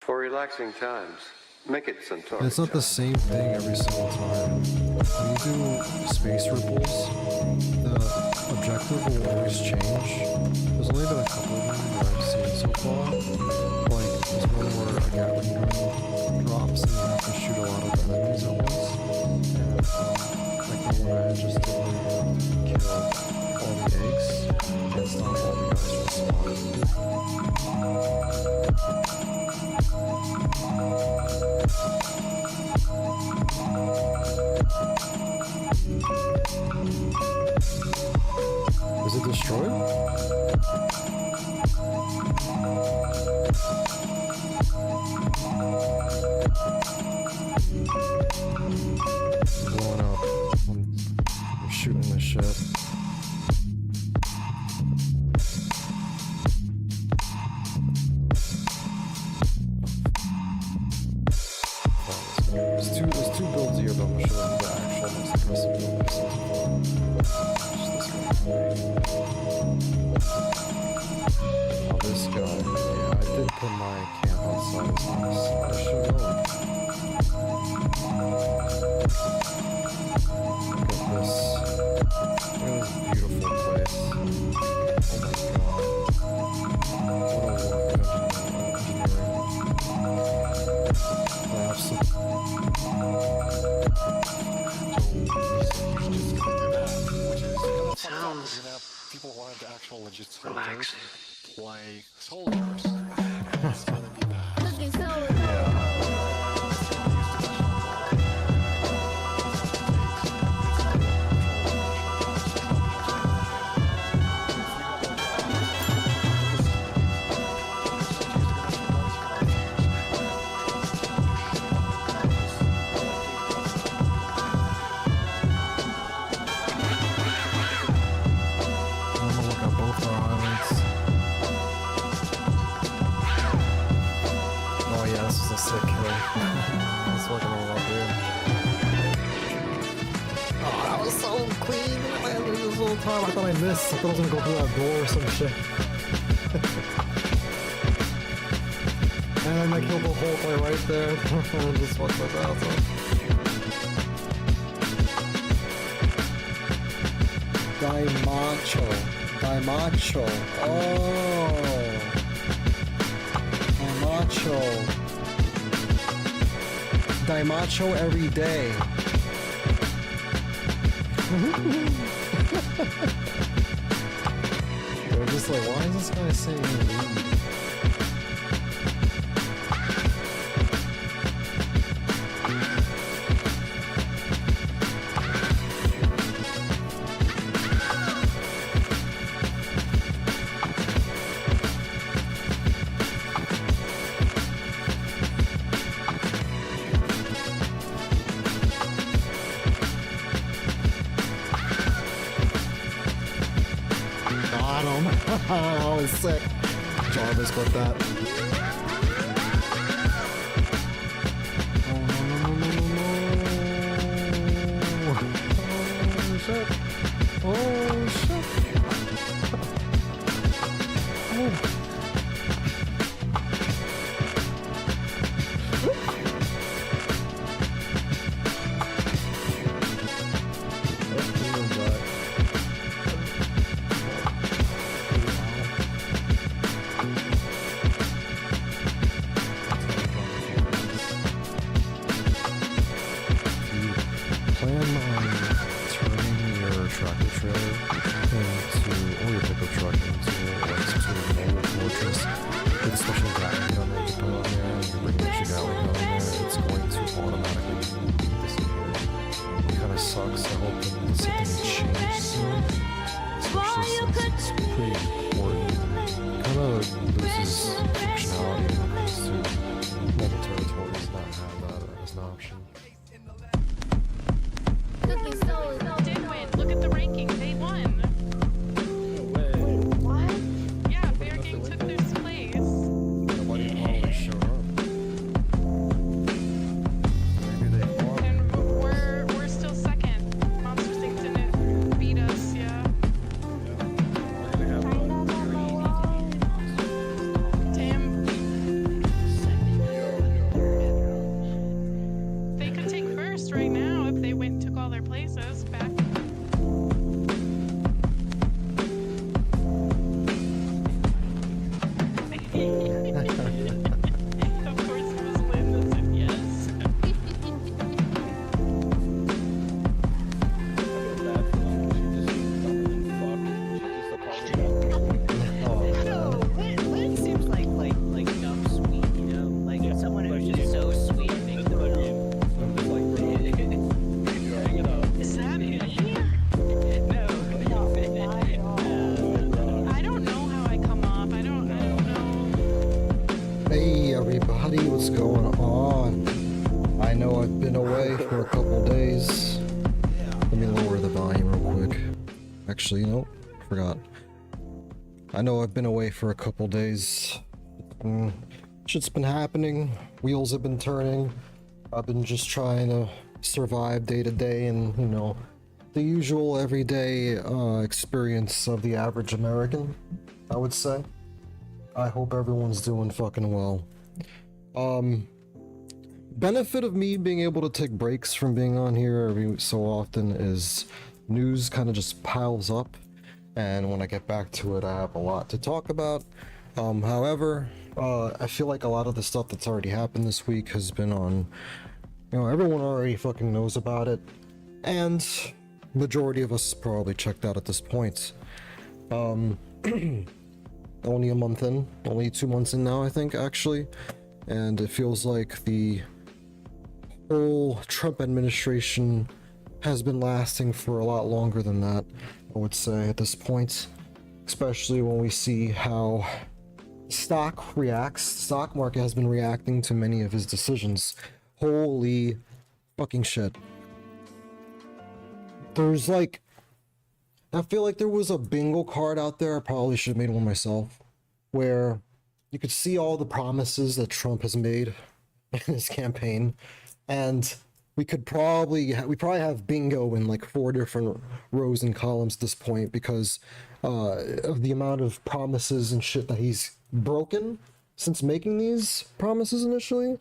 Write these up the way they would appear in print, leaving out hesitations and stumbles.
For relaxing times, make it Centauri. It's not the same thing every single time. When you do space ripples, the objective will always change. There's only been a couple of them that I've seen so far. Like, there's one where a Gatling gun drops and you have to shoot a lot of enemies at once. And, like the one I just did where you have to kill all the eggs and stop all the guys from spawning. Is it destroyed? It's blowing up. I'm shooting this shit. There's two builds here, but I'm gonna show you the actual most impressive build I've seen so far. Just this one. Oh, this guy. Yeah, I did put my camp outside his house. I should know. Look at this. Look at this beautiful place. Oh my god. What a work of engineering. Sounds people wanted the actual legit soldiers play soldiers. It's gonna be bad. Sick kill. That's fucking all up here. Oh, that was so clean. I landed this whole time. I thought I missed. I thought I was gonna go through that door or some shit. And then I killed the whole play right there. And just fucked my ass up. Daimacho. Daimacho. Oh. Daimacho. Daimacho every day. They're just like, why is this guy saying weed? Oh, it's sick. Jarvis with that. Oh, no. Oh, shit. Oh, shit. Oh. Sucks. I hope that something changes soon. Especially since it's pretty important. Kind of loses functionality when it comes to mobile territories not have that as an option. Did win. Look at the ranking. They won. No way. What? Yeah, Bear Gang took their place. Nobody always showed up. Maybe they are. And we're still second. Monsters Inc. didn't beat us, yeah. Damn. places back. Of course, it was Linda said yes. No, Lynn seems like dumb sweet, you know, like someone who's just so sweet and makes the world. Is that me? No, I don't know how I come off. I don't know. Hey everybody, what's going on? I know I've been away for a couple days. Let me lower the volume real quick. Actually, nope, forgot. I know I've been away for a couple days. Shit's been happening. Wheels have been turning. I've been just trying to survive day to day and, you know, the usual everyday experience of the average American, I would say. I hope everyone's doing fucking well. Benefit of me being able to take breaks from being on here every so often is news kind of just piles up, and when I get back to it I have a lot to talk about. However, I feel like a lot of the stuff that's already happened this week has been on, you know, everyone already fucking knows about it, and majority of us probably checked out at this point. Only a month in, only 2 months in now, I think, actually, and it feels like the whole Trump administration has been lasting for a lot longer than that, I would say, at this point, especially when we see how stock market has been reacting to many of his decisions. Holy fucking shit. There's like, I feel like there was a bingo card out there, I probably should have made one myself, where you could see all the promises that Trump has made in his campaign, and we probably have bingo in like 4 different rows and columns at this point because of the amount of promises and shit that he's broken since making these promises initially.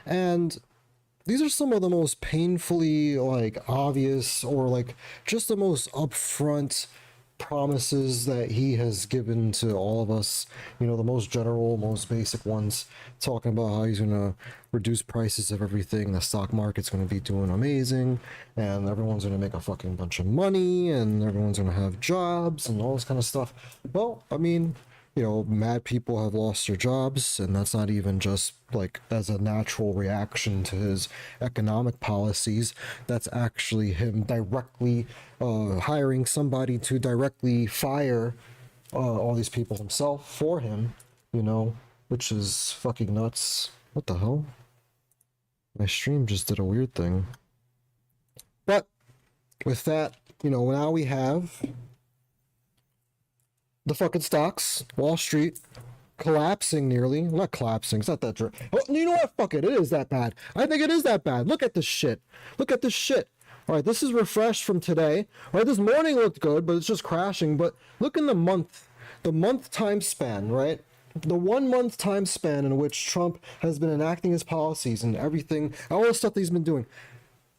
And these are some of the most painfully like obvious or like just the most upfront promises that he has given to all of us, you know, the most general, most basic ones, talking about how he's gonna reduce prices of everything, the stock market's gonna be doing amazing, and everyone's gonna make a fucking bunch of money, and everyone's gonna have jobs and all this kind of stuff. Well, I mean, you know, mad people have lost their jobs, and that's not even just like as a natural reaction to his economic policies. That's actually him directly hiring somebody to directly fire all these people himself for him, you know, which is fucking nuts. What the hell? My stream just did a weird thing. But with that, you know, now we have the fucking stocks, Wall Street, collapsing nearly. Not collapsing, it's not that dramatic. Oh, you know what? Fuck it, it is that bad. I think it is that bad. Look at this shit. Look at this shit. All right, this is refreshed from today. All right, this morning looked good, but it's just crashing. But look in the month time span, right? The 1 month time span in which Trump has been enacting his policies and everything, all the stuff that he's been doing.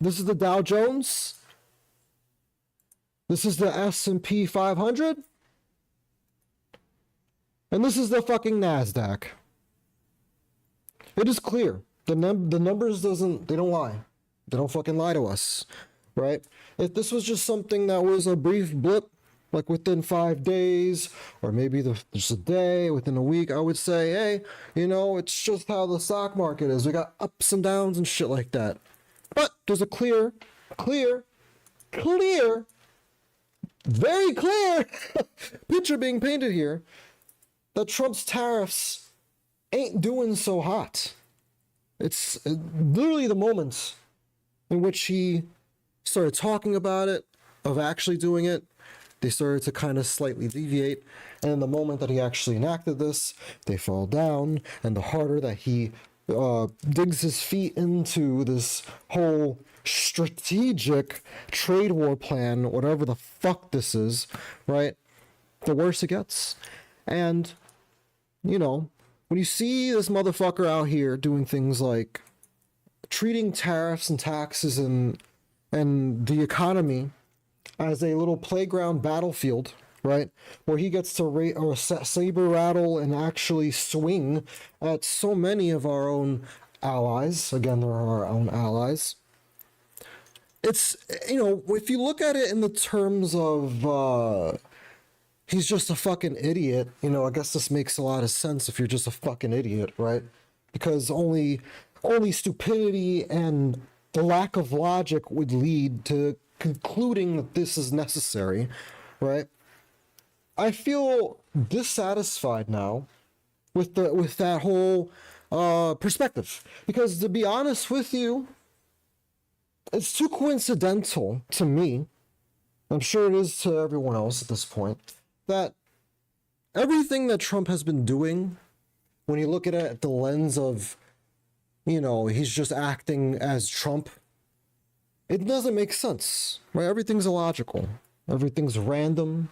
This is the Dow Jones. This is the S&P 500. And this is the fucking NASDAQ. It is clear. The numbers they don't lie. They don't fucking lie to us, right? If this was just something that was a brief blip, like within 5 days, or maybe just a day, within a week, I would say, hey, you know, it's just how the stock market is. We got ups and downs and shit like that. But there's a clear, very clear picture being painted here that Trump's tariffs ain't doing so hot. It's literally the moment in which he started talking about it, of actually doing it, they started to kind of slightly deviate. And in the moment that he actually enacted this, they fall down. And the harder that he digs his feet into this whole strategic trade war plan, whatever the fuck this is, right, the worse it gets. And, you know, when you see this motherfucker out here doing things like treating tariffs and taxes and and the economy as a little playground battlefield, right? Where he gets to saber rattle and actually swing at so many of our own allies. Again, they're our own allies. It's, if you look at it in the terms of, he's just a fucking idiot, I guess this makes a lot of sense if you're just a fucking idiot, right? Because only stupidity and the lack of logic would lead to concluding that this is necessary, right? I feel dissatisfied now with that whole perspective, because to be honest with you, it's too coincidental to me, I'm sure it is to everyone else at this point, that everything that Trump has been doing, when you look at it at the lens of, he's just acting as Trump, it doesn't make sense, right? Everything's illogical. Everything's random.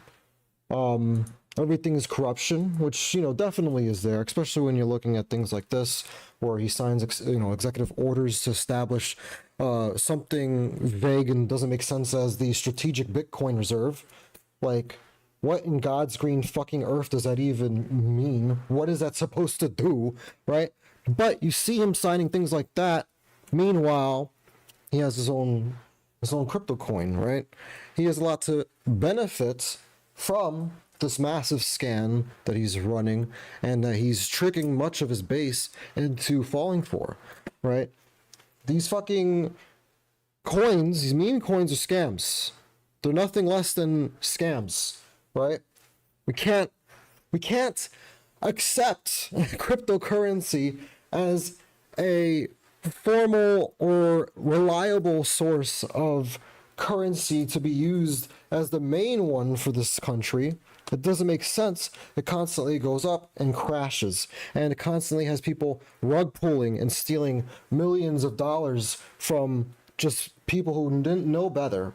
Everything is corruption, which, definitely is there, especially when you're looking at things like this, where he signs, executive orders to establish something vague and doesn't make sense as the strategic Bitcoin reserve. Like, what in God's green fucking earth does that even mean? What is that supposed to do, right? But you see him signing things like that. Meanwhile, he has his own crypto coin, right? He has a lot to benefit from this massive scam that he's running, and that he's tricking much of his base into falling for, right? These fucking coins, these meme coins, are scams. They're nothing less than scams, right? We can't accept cryptocurrency as a formal or reliable source of currency to be used as the main one for this country. It doesn't make sense. It constantly goes up and crashes, and it constantly has people rug pulling and stealing millions of dollars from just people who didn't know better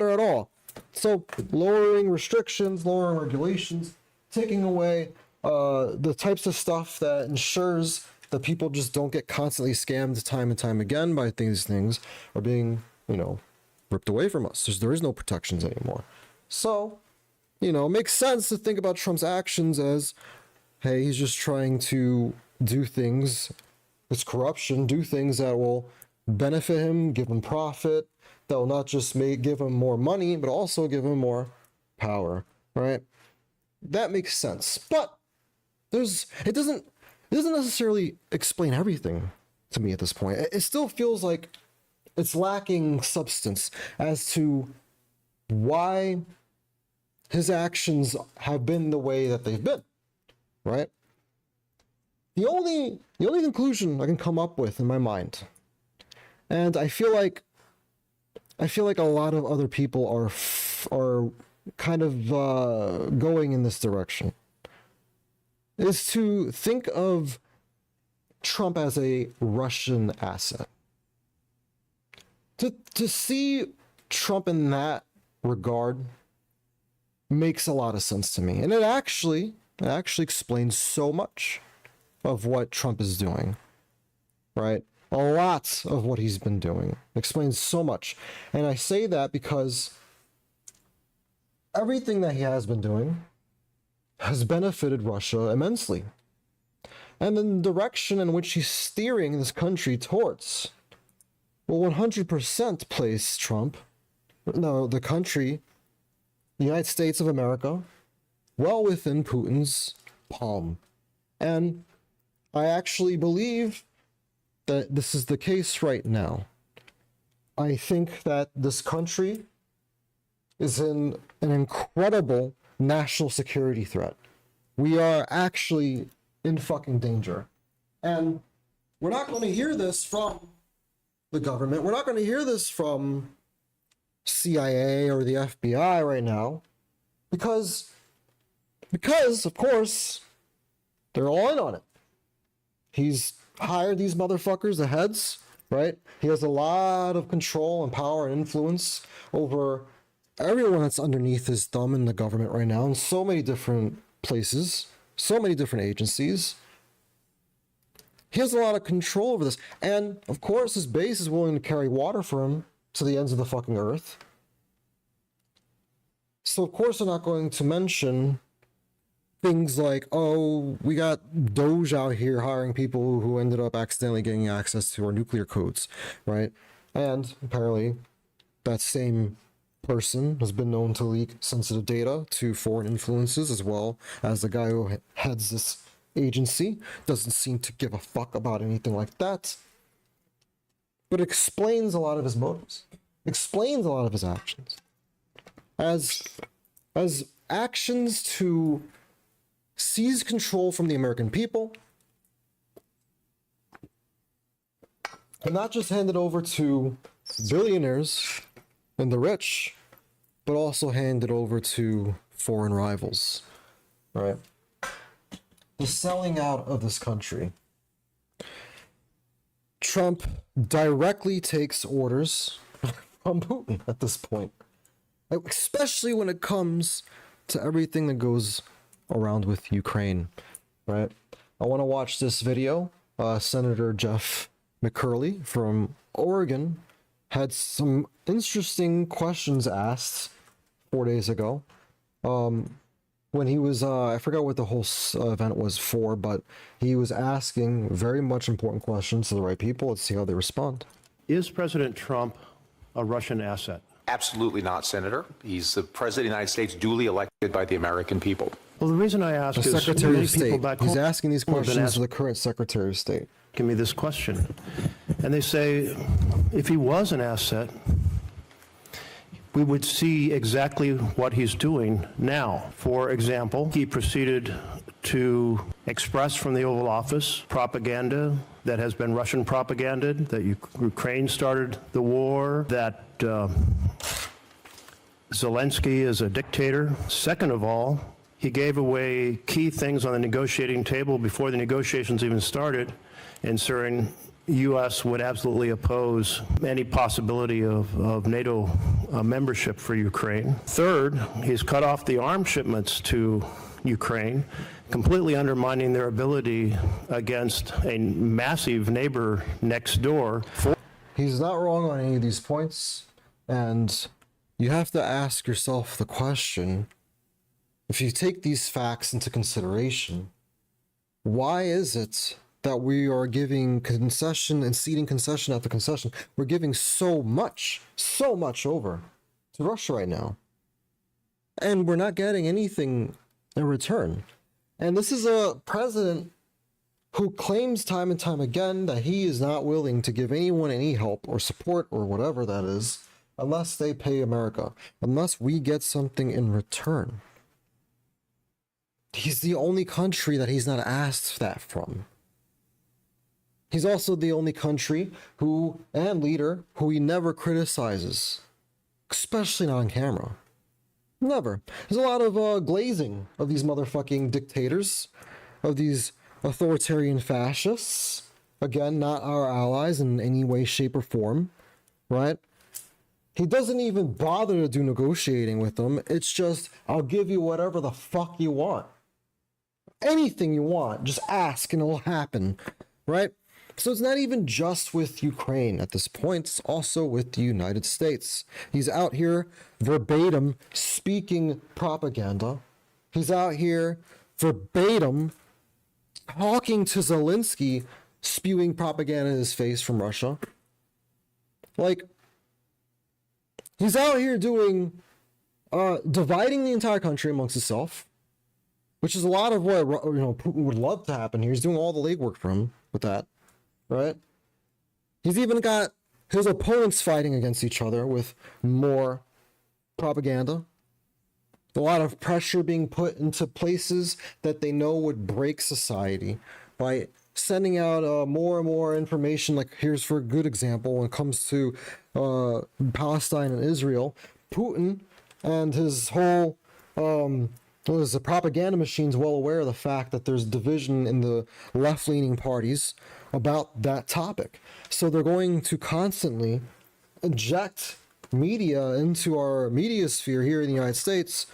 at all. So lowering restrictions, lowering regulations, taking away the types of stuff that ensures that people just don't get constantly scammed time and time again by these things are being, ripped away from us. There is no protections anymore. So, it makes sense to think about Trump's actions as, hey, he's just trying to do things, it's corruption, do things that will benefit him, give him profit, that will not just give him more money, but also give him more power, right? That makes sense. But it doesn't necessarily explain everything to me at this point. It still feels like it's lacking substance as to why his actions have been the way that they've been, right? The only conclusion I can come up with in my mind, and I feel like a lot of other people are kind of going in this direction, is to think of Trump as a Russian asset. To see Trump in that regard makes a lot of sense to me. And it actually explains so much of what Trump is doing, right? A lot of what he's been doing explains so much. And I say that because everything that he has been doing has benefited Russia immensely. And the direction in which he's steering this country towards will 100% place the country, the United States of America, well within Putin's palm. And I actually believe that this is the case right now. I think that this country is in an incredible national security threat. We are actually in fucking danger. And we're not going to hear this from the government. We're not going to hear this from CIA or the FBI right now, because of course they're all in on it. He's hired these motherfuckers, the heads, right? He has a lot of control and power and influence over everyone that's underneath his thumb in the government right now, in so many different places, so many different agencies. He has a lot of control over this. And of course his base is willing to carry water for him to the ends of the fucking earth. So of course they're not going to mention things like, oh, we got Doge out here hiring people who ended up accidentally getting access to our nuclear codes, right? And apparently that same person has been known to leak sensitive data to foreign influences, as well as the guy who heads this agency. Doesn't seem to give a fuck about anything like that, but explains a lot of his motives, explains a lot of his actions as actions to seize control from the American people, and not just hand it over to billionaires and the rich, but also hand it over to foreign rivals. All right? The selling out of this country. Trump directly takes orders from Putin at this point, especially when it comes to everything that goes around with Ukraine, right? I want to watch this video. Senator Jeff McCurley from Oregon had some interesting questions asked 4 days ago. When he was, I forgot what the whole event was for, but he was asking very much important questions to the right people. Let's see how they respond. Is President Trump a Russian asset? Absolutely not, Senator. He's the President of the United States, duly elected by the American people. Well, the reason I ask The is Secretary many of people State. back He's home asking these have been questions to the current Secretary of State. asking me this question, and they say, if he was an asset, we would see exactly what he's doing now. For example, he proceeded to express from the Oval Office propaganda that has been Russian propaganda, that Ukraine started the war, that Zelensky is a dictator. Second of all, he gave away key things on the negotiating table before the negotiations even started, ensuring U.S. would absolutely oppose any possibility of NATO membership for Ukraine. Third, he's cut off the arms shipments to Ukraine, completely undermining their ability against a massive neighbor next door. He's not wrong on any of these points, and you have to ask yourself the question, if you take these facts into consideration, why is it that we are giving concession and ceding concession after concession? We're giving so much over to Russia right now, and we're not getting anything in return. And this is a president who claims time and time again that he is not willing to give anyone any help or support or whatever that is, unless they pay America, unless we get something in return. He's the only country that he's not asked that from. He's also the only country and leader who he never criticizes, especially not on camera. Never. There's a lot of glazing of these motherfucking dictators, of these authoritarian fascists. Again, not our allies in any way, shape, or form, right? He doesn't even bother to do negotiating with them. It's just, I'll give you whatever the fuck you want. Anything you want, just ask and it'll happen, right? So it's not even just with Ukraine at this point, it's also with the United States. He's out here verbatim speaking propaganda. He's out here verbatim talking to Zelensky, spewing propaganda in his face from Russia. Like, he's out here doing, dividing the entire country amongst itself, which is a lot of what, Putin would love to happen here. He's doing all the legwork for him with that. Right? He's even got his opponents fighting against each other with more propaganda. A lot of pressure being put into places that they know would break society by sending out more and more information. Like, here's for a good example when it comes to Palestine and Israel. Putin and his whole the propaganda machine's well aware of the fact that there's division in the left-leaning parties about that topic. So they're going to constantly inject media into our media sphere here in the United States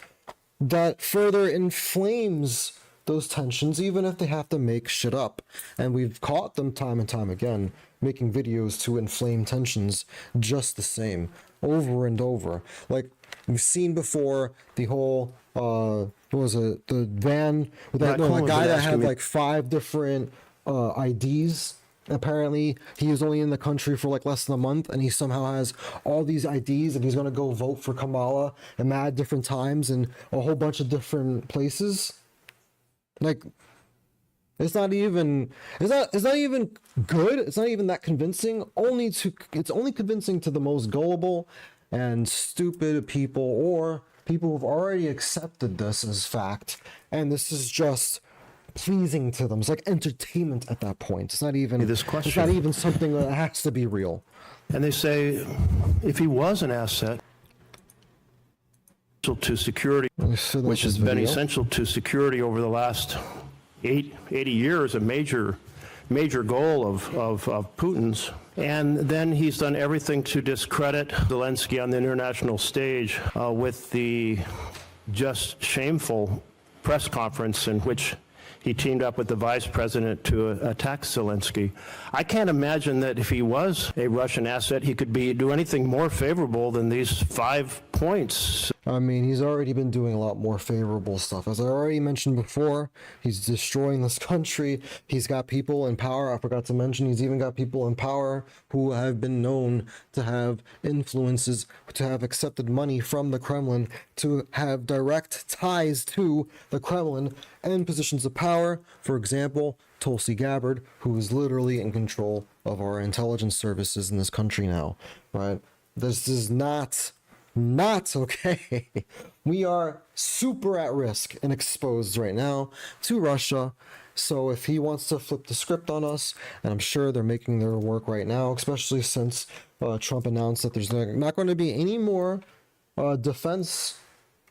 that further inflames those tensions, even if they have to make shit up. And we've caught them time and time again making videos to inflame tensions just the same, over and over. Like, we've seen before the whole, what was it, the van, Brett the Cohen guy was that asking had me- like 5 different IDs. Apparently, he was only in the country for like less than a month, and he somehow has all these IDs, and he's gonna go vote for Kamala at mad different times in a whole bunch of different places. Like, it's not even good. It's not even that convincing. It's only convincing to the most gullible and stupid people, or people who've already accepted this as fact, and this is just pleasing to them. It's like entertainment at that point. It's not even This it's question. not even something that has to be real. And they say if he was an asset to security, So which that's has his been video. essential to security over the last 80 years, a major goal of Putin's. And then he's done everything to discredit Zelensky on the international stage with the just shameful press conference in which he teamed up with the vice president to attack Zelensky. I can't imagine that if he was a Russian asset, he could do anything more favorable than these 5 points. I mean, he's already been doing a lot more favorable stuff. As I already mentioned before, he's destroying this country. He's got people in power. I forgot to mention, he's even got people in power who have been known to have influences, to have accepted money from the Kremlin, to have direct ties to the Kremlin and positions of power. For example, Tulsi Gabbard, who is literally in control of our intelligence services in this country now, right? This is not okay. We are super at risk and exposed right now to Russia. So if he wants to flip the script on us, and I'm sure they're making their work right now, especially since Trump announced that there's not going to be any more defense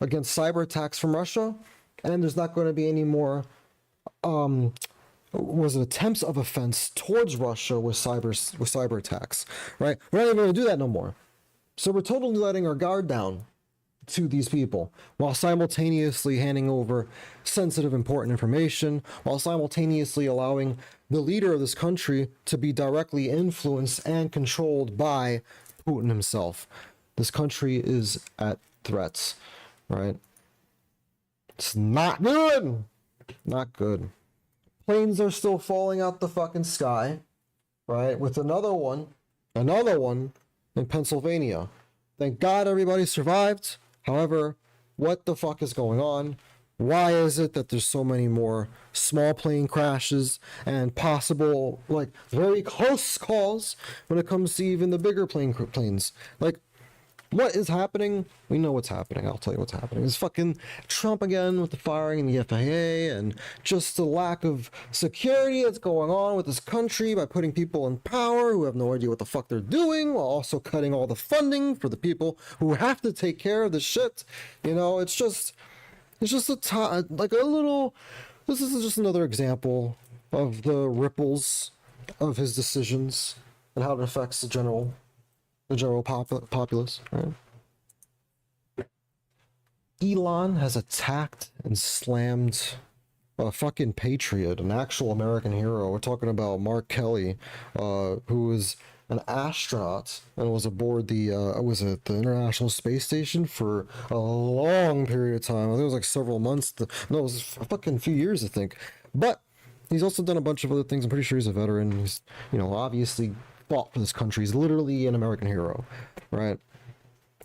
against cyber attacks from Russia, and there's not going to be any more attempts of offense towards Russia with cyber attacks, right? We're not even going to do that no more. So we're totally letting our guard down to these people while simultaneously handing over sensitive, important information, while simultaneously allowing the leader of this country to be directly influenced and controlled by Putin himself. This country is at threats, right? It's not good. Not good. Planes are still falling out the fucking sky, right? With another one in Pennsylvania. Thank God everybody survived. However, what the fuck is going on? Why is it that there's so many more small plane crashes and possible, like, very close calls when it comes to even the bigger planes? Like, what is happening? We know what's happening. I'll tell you what's happening. It's fucking Trump again with the firing in the FAA and just the lack of security that's going on with this country by putting people in power who have no idea what the fuck they're doing, while also cutting all the funding for the people who have to take care of the shit. You know, it's just this is just another example of the ripples of his decisions and how it affects the general populace, right? Elon has attacked and slammed a fucking patriot, an actual American hero. We're talking about Mark Kelly, who was an astronaut and was aboard the International Space Station for a long period of time. I think it was like several months. No, it was a fucking few years, I think. But he's also done a bunch of other things. I'm pretty sure he's a veteran. He's, obviously fought for this country. He's literally an American hero, right?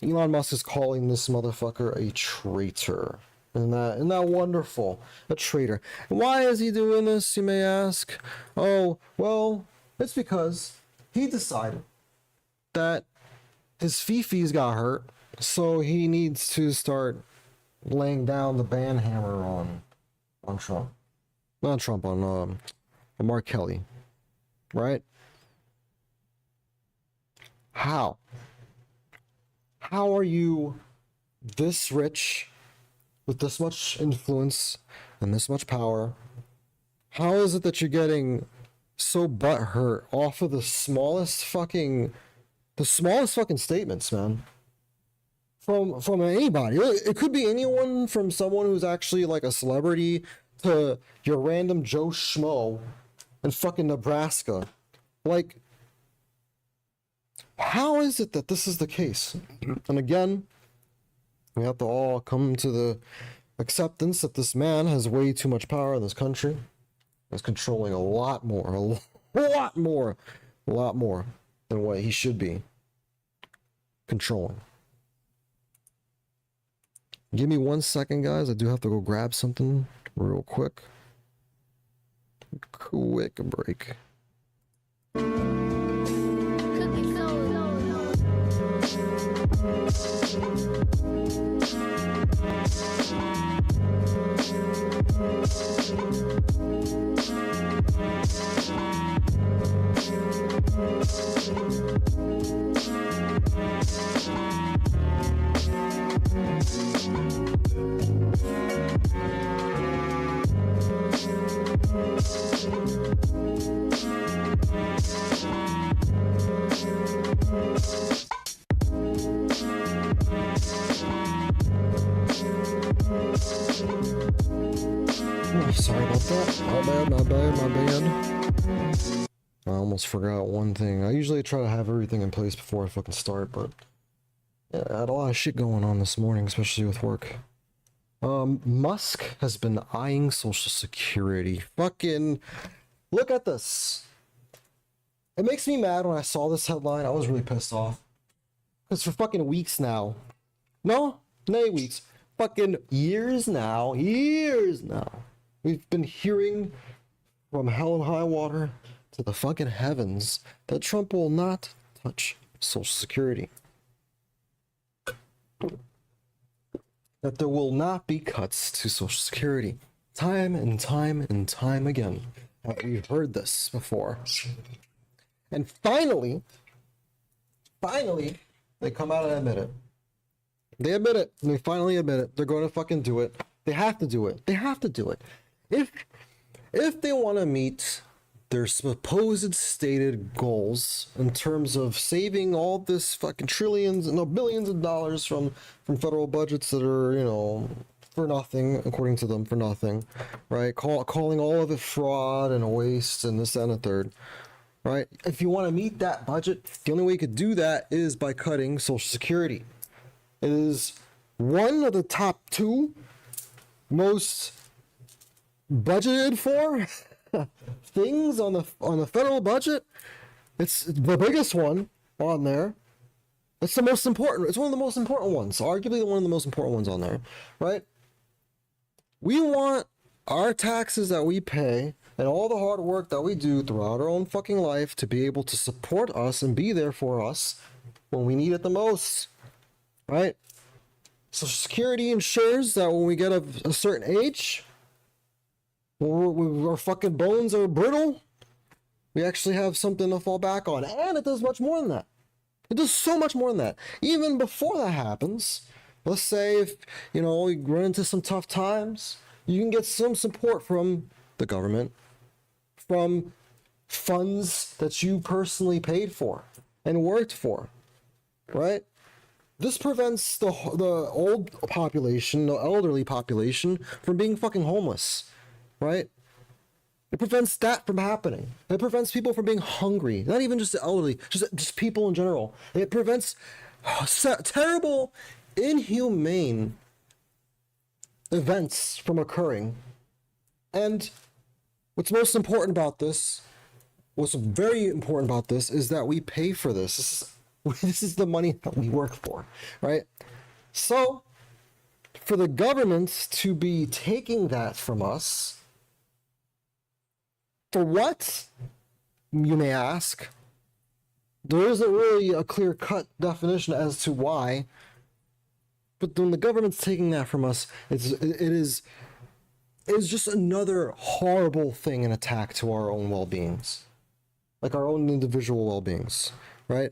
Elon Musk is calling this motherfucker a traitor. Isn't that wonderful? A traitor. And why is he doing this, you may ask? Oh, well, it's because he decided that his fifis got hurt, so he needs to start laying down the ban hammer on Trump. Not Trump, on Mark Kelly. Right? How? How are you this rich, with this much influence and this much power? How is it that you're getting so butthurt off of the smallest fucking statements, man? From anybody. It could be anyone, from someone who's actually like a celebrity to your random Joe Schmo in fucking Nebraska. Like, How is it that this is the case? And again, we have to all come to the acceptance that this man has way too much power in this country. He's controlling a lot more than what he should be controlling. Give me 1 second, guys. I do have to go grab something real quick. Quick break. Oh, sorry about that. My bad. I almost forgot one thing. I usually try to have everything in place before I fucking start, but yeah, I had a lot of shit going on this morning, especially with work. Musk has been eyeing Social Security. Fucking look at this. It makes me mad when I saw this headline. I was really pissed off. Because for fucking weeks now. No, nay weeks. Fucking years now. We've been hearing from hell and high water to the fucking heavens that Trump will not touch Social Security. That there will not be cuts to Social Security. Time and time and time again. We've heard this before. And finally, they come out and admit it. They admit it. And they finally admit it. They're going to fucking do it. They have to do it. They have to do it. If they want to meet their supposed stated goals in terms of saving all this fucking billions of dollars from federal budgets that are, you know, for nothing, according to them, for nothing, right? Calling all of it fraud and a waste and this, that, and a third, right? If you want to meet that budget, the only way you could do that is by cutting Social Security. It is one of the top 2 most budgeted for things on the federal budget. It's the biggest one on there. It's the most important. It's one of the most important ones. Arguably one of the most important ones on there, right? We want our taxes that we pay and all the hard work that we do throughout our own fucking life to be able to support us and be there for us when we need it the most, right? Social Security ensures that when we get a certain age, when our fucking bones are brittle, we actually have something to fall back on. And it does much more than that. It does so much more than that. Even before that happens, let's say if, you know, we run into some tough times, you can get some support from the government, from funds that you personally paid for and worked for, right? This prevents the old population, the elderly population, from being fucking homeless. Right? It prevents that from happening. It prevents people from being hungry. Not even just the elderly, just people in general. It prevents terrible, inhumane events from occurring. And what's most important about this, what's very important about this, is that we pay for this. This is the money that we work for, right? So, for the government to be taking that from us, for what, you may ask? There isn't really a clear-cut definition as to why, but when the government's taking that from us, it is just another horrible thing, an attack to our own well-beings, like our own individual well-beings, right?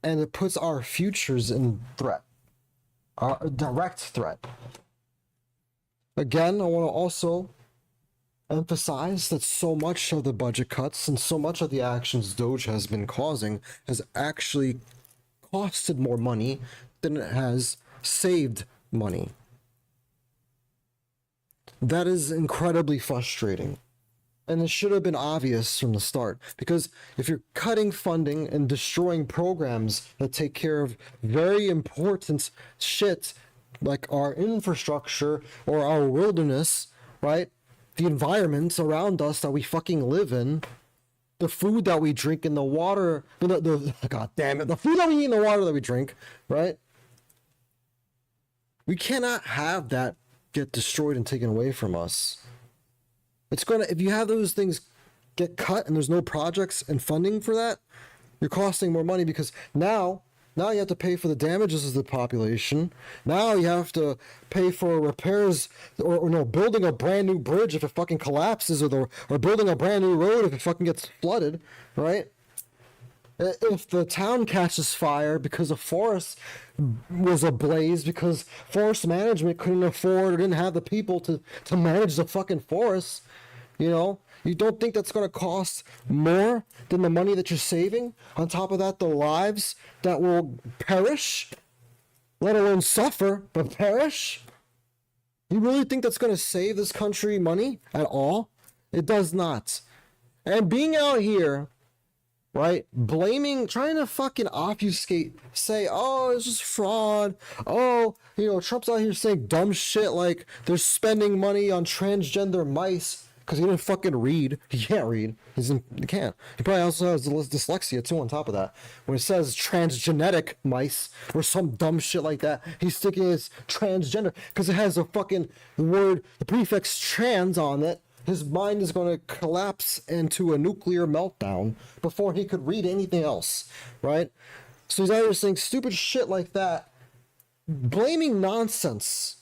And it puts our futures in threat, a direct threat. Again, I want to also emphasize that so much of the budget cuts and so much of the actions Doge has been causing has actually costed more money than it has saved money. That is incredibly frustrating. And it should have been obvious from the start. Because if you're cutting funding and destroying programs that take care of very important shit, like our infrastructure or our wilderness, right? The environments around us that we fucking live in, the food that we drink and the water, god damn it, the food that we eat and the water that we drink, right? We cannot have that get destroyed and taken away from us. It's gonna, if you have those things get cut and there's no projects and funding for that, you're costing more money because now you have to pay for the damages of the population. Now you have to pay for repairs or no, building a brand new bridge if it fucking collapses or building a brand new road if it fucking gets flooded, right? If the town catches fire because a forest was ablaze because forest management couldn't afford or didn't have the people to manage the fucking forest, you know, you don't think that's going to cost more than the money that you're saving? On top of that, the lives that will perish, let alone suffer, but perish? You really think that's going to save this country money at all? It does not. And being out here, right, blaming, trying to fucking obfuscate, say, oh, it's just fraud. Oh, you know, Trump's out here saying dumb shit like they're spending money on transgender mice because he didn't fucking read. He can't read. He can't. He probably also has dyslexia too on top of that. When it says transgenetic mice or some dumb shit like that, he's sticking his transgender because it has a fucking word, the prefix trans on it. His mind is going to collapse into a nuclear meltdown before he could read anything else, right? So he's either saying stupid shit like that, blaming nonsense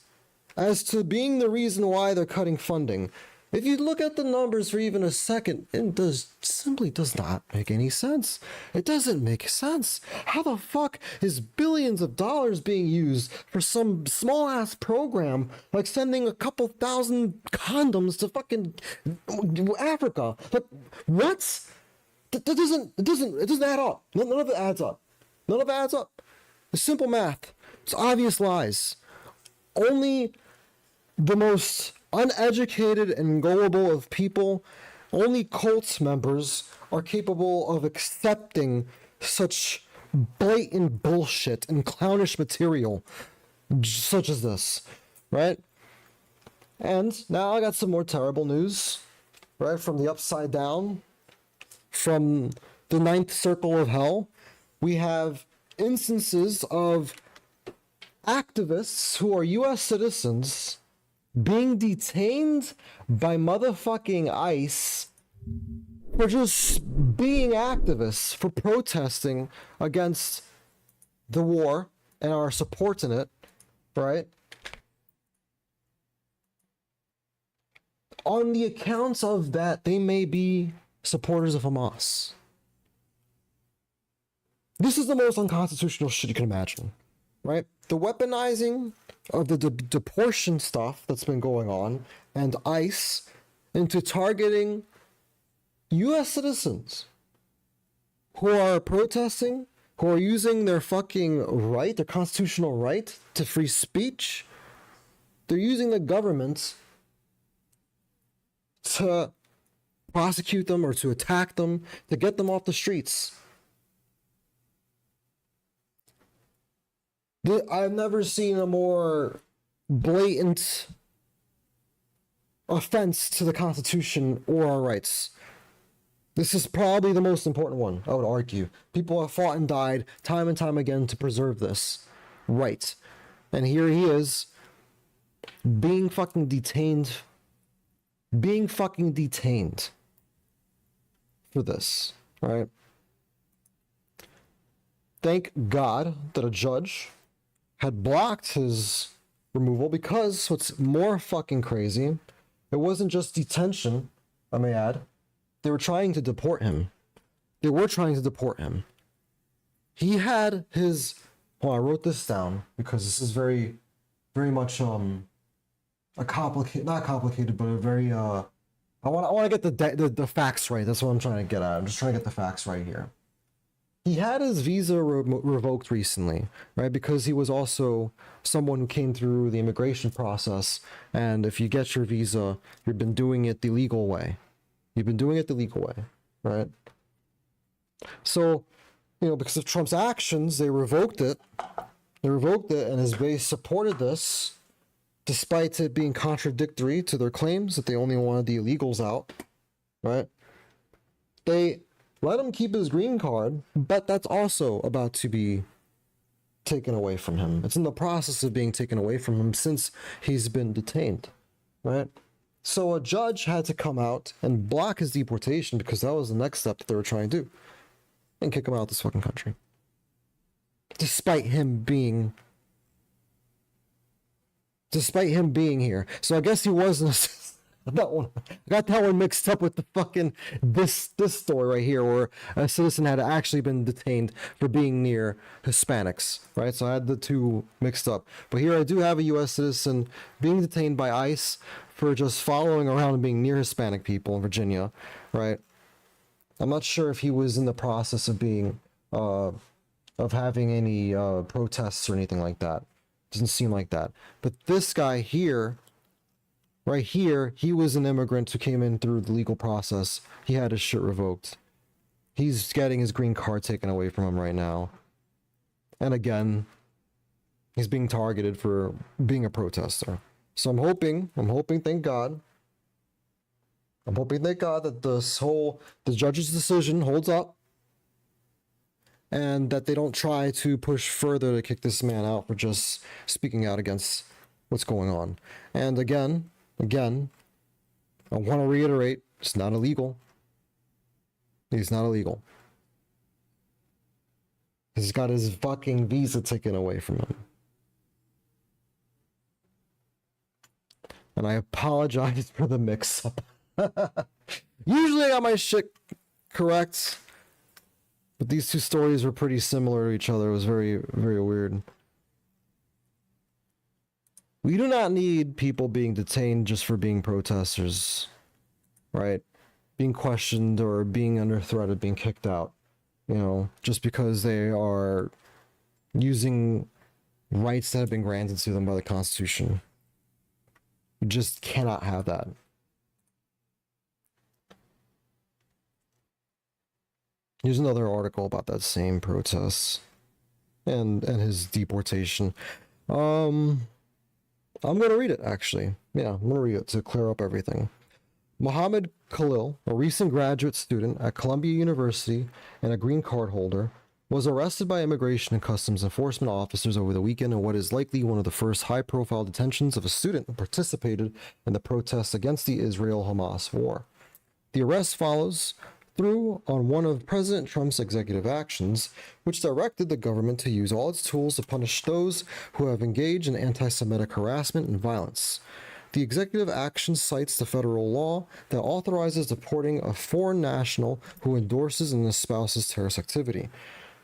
as to being the reason why they're cutting funding. If you look at the numbers for even a second, it simply does not make any sense. It doesn't make sense. How the fuck is billions of dollars being used for some small ass program like sending a couple thousand condoms to fucking Africa? Like, what? It doesn't add up. None of it adds up. None of it adds up. It's simple math. It's obvious lies. Only the most uneducated and gullible of people, only cult members are capable of accepting such blatant bullshit and clownish material such as this, right? And now I got some more terrible news, right, from the upside down, from the ninth circle of hell. We have instances of activists who are U.S. citizens being detained by motherfucking ICE for just being activists, for protesting against the war and our support in it, right? On the accounts of that, they may be supporters of Hamas. This is the most unconstitutional shit you can imagine, right? The weaponizing of the deportation stuff that's been going on and ICE into targeting U.S. citizens who are protesting, who are using their fucking right, their constitutional right to free speech. They're using the government to prosecute them or to attack them, to get them off the streets. I've never seen a more blatant offense to the Constitution or our rights. This is probably the most important one, I would argue. People have fought and died time and time again to preserve this right. And here he is, being fucking detained for this, right? Thank God that a judge had blocked his removal, because what's more fucking crazy, it wasn't just detention, I may add. They were trying to deport him. He had his... Well, I wrote this down because this is very, very much a complicated, not complicated, but a very I want to get the facts right. That's what I'm trying to get at. I'm just trying to get the facts right here. He had his visa revoked recently, right? Because he was also someone who came through the immigration process, and if you get your visa, you've been doing it the legal way, You've been doing it the legal way, right? So, because of Trump's actions, they revoked it. And his base supported this, despite it being contradictory to their claims that they only wanted the illegals out, right? They let him keep his green card, but that's also about to be taken away from him. It's in the process of being taken away from him since he's been detained, right? So a judge had to come out and block his deportation because that was the next step that they were trying to do, and kick him out of this fucking country. Despite him being here. So I guess he wasn't that one. I got that one mixed up with the fucking this story right here, where a citizen had actually been detained for being near Hispanics, right? So I had the two mixed up. But here I do have a U.S. citizen being detained by ICE for just following around and being near Hispanic people in Virginia, right? I'm not sure if he was in the process of being of having any protests or anything like that. Doesn't seem like that. But this guy here, right here, he was an immigrant who came in through the legal process. He had his shit revoked. He's getting his green card taken away from him right now. And again, he's being targeted for being a protester. So I'm hoping, thank God. I'm hoping, thank God, that the judge's decision holds up, and that they don't try to push further to kick this man out for just speaking out against what's going on. And again, I want to reiterate, it's not illegal. He's not illegal. He's got his fucking visa taken away from him. And I apologize for the mix-up. Usually I got my shit correct, but these two stories were pretty similar to each other. It was very, very weird. We do not need people being detained just for being protesters, right? Being questioned or being under threat of being kicked out, just because they are using rights that have been granted to them by the Constitution. We just cannot have that. Here's another article about that same protest and his deportation. I'm going to read it, actually. Yeah, I'm going to read it to clear up everything. Mohammed Khalil, a recent graduate student at Columbia University and a green card holder, was arrested by Immigration and Customs Enforcement officers over the weekend in what is likely one of the first high-profile detentions of a student who participated in the protests against the Israel-Hamas war. The arrest follows through on one of President Trump's executive actions, which directed the government to use all its tools to punish those who have engaged in anti-Semitic harassment and violence. The executive action cites the federal law that authorizes deporting a foreign national who endorses and espouses terrorist activity.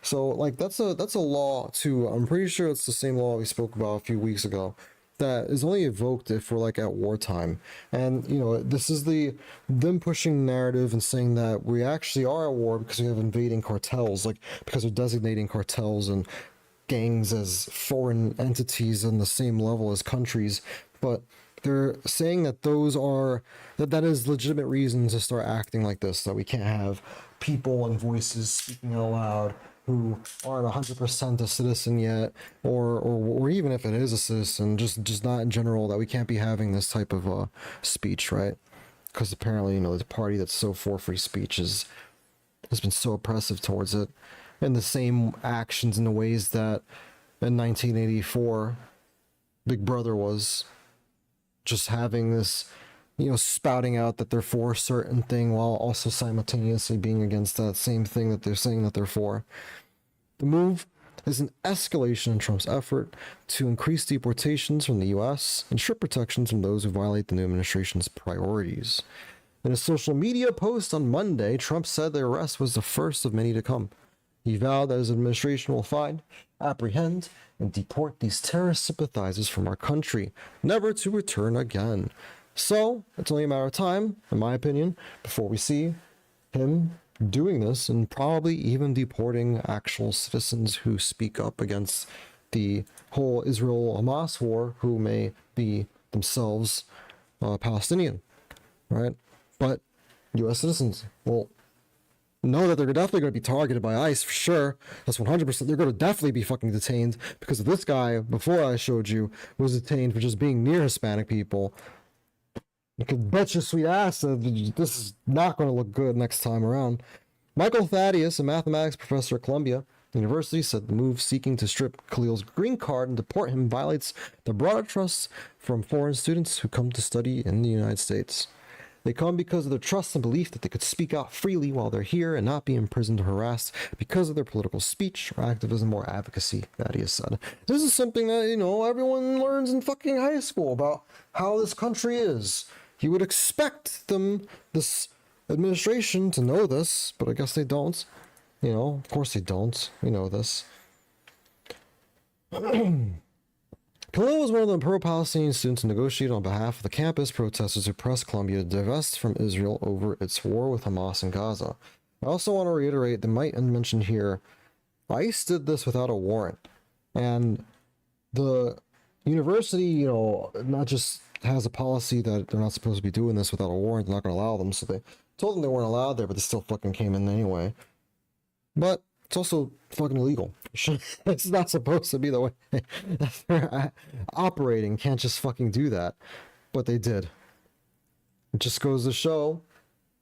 So, that's a law too. I'm pretty sure it's the same law we spoke about a few weeks ago, that is only evoked if we're at wartime. And this is them pushing the narrative and saying that we actually are at war because we have invading cartels, because they're designating cartels and gangs as foreign entities on the same level as countries. But they're saying that that is legitimate reason to start acting like this, that we can't have people and voices speaking out loud who aren't 100% a citizen yet, or even if it is a citizen, just not in general, that we can't be having this type of speech, right? Because apparently, the party that's so for free speech has been so oppressive towards it, and the same actions in the ways that in 1984, Big Brother was just having this, spouting out that they're for a certain thing while also simultaneously being against that same thing that they're saying that they're for. The move is an escalation in Trump's effort to increase deportations from the U.S. and strip protections from those who violate the new administration's priorities. In a social media post on Monday, Trump said the arrest was the first of many to come. He vowed that his administration will find, apprehend, and deport these terrorist sympathizers from our country, never to return again. So, it's only a matter of time, in my opinion, before we see him doing this and probably even deporting actual citizens who speak up against the whole Israel-Hamas war, who may be themselves Palestinian, right? But U.S. citizens will know that they're definitely going to be targeted by ICE for sure. That's 100%. They're going to definitely be fucking detained because of this guy before I showed you was detained for just being near Hispanic people. You could bet your sweet ass that this is not going to look good next time around. Michael Thaddeus, a mathematics professor at Columbia University, said the move seeking to strip Khalil's green card and deport him violates the broader trust from foreign students who come to study in the United States. They come because of their trust and belief that they could speak out freely while they're here and not be imprisoned or harassed because of their political speech or activism or advocacy, Thaddeus said. This is something that, everyone learns in fucking high school about how this country is. You would expect this administration to know this, but I guess they don't. Of course they don't. We know this. Khalil was one of the pro-Palestinian students who negotiated on behalf of the campus protesters who pressed Columbia to divest from Israel over its war with Hamas in Gaza. I also want to reiterate that might mention here, ICE did this without a warrant. And the university, not just has a policy that they're not supposed to be doing this without a warrant, they're not going to allow them, so they told them they weren't allowed there, but they still fucking came in anyway. But it's also fucking illegal. It's not supposed to be the way they're operating. Can't just fucking do that. But they did. It just goes to show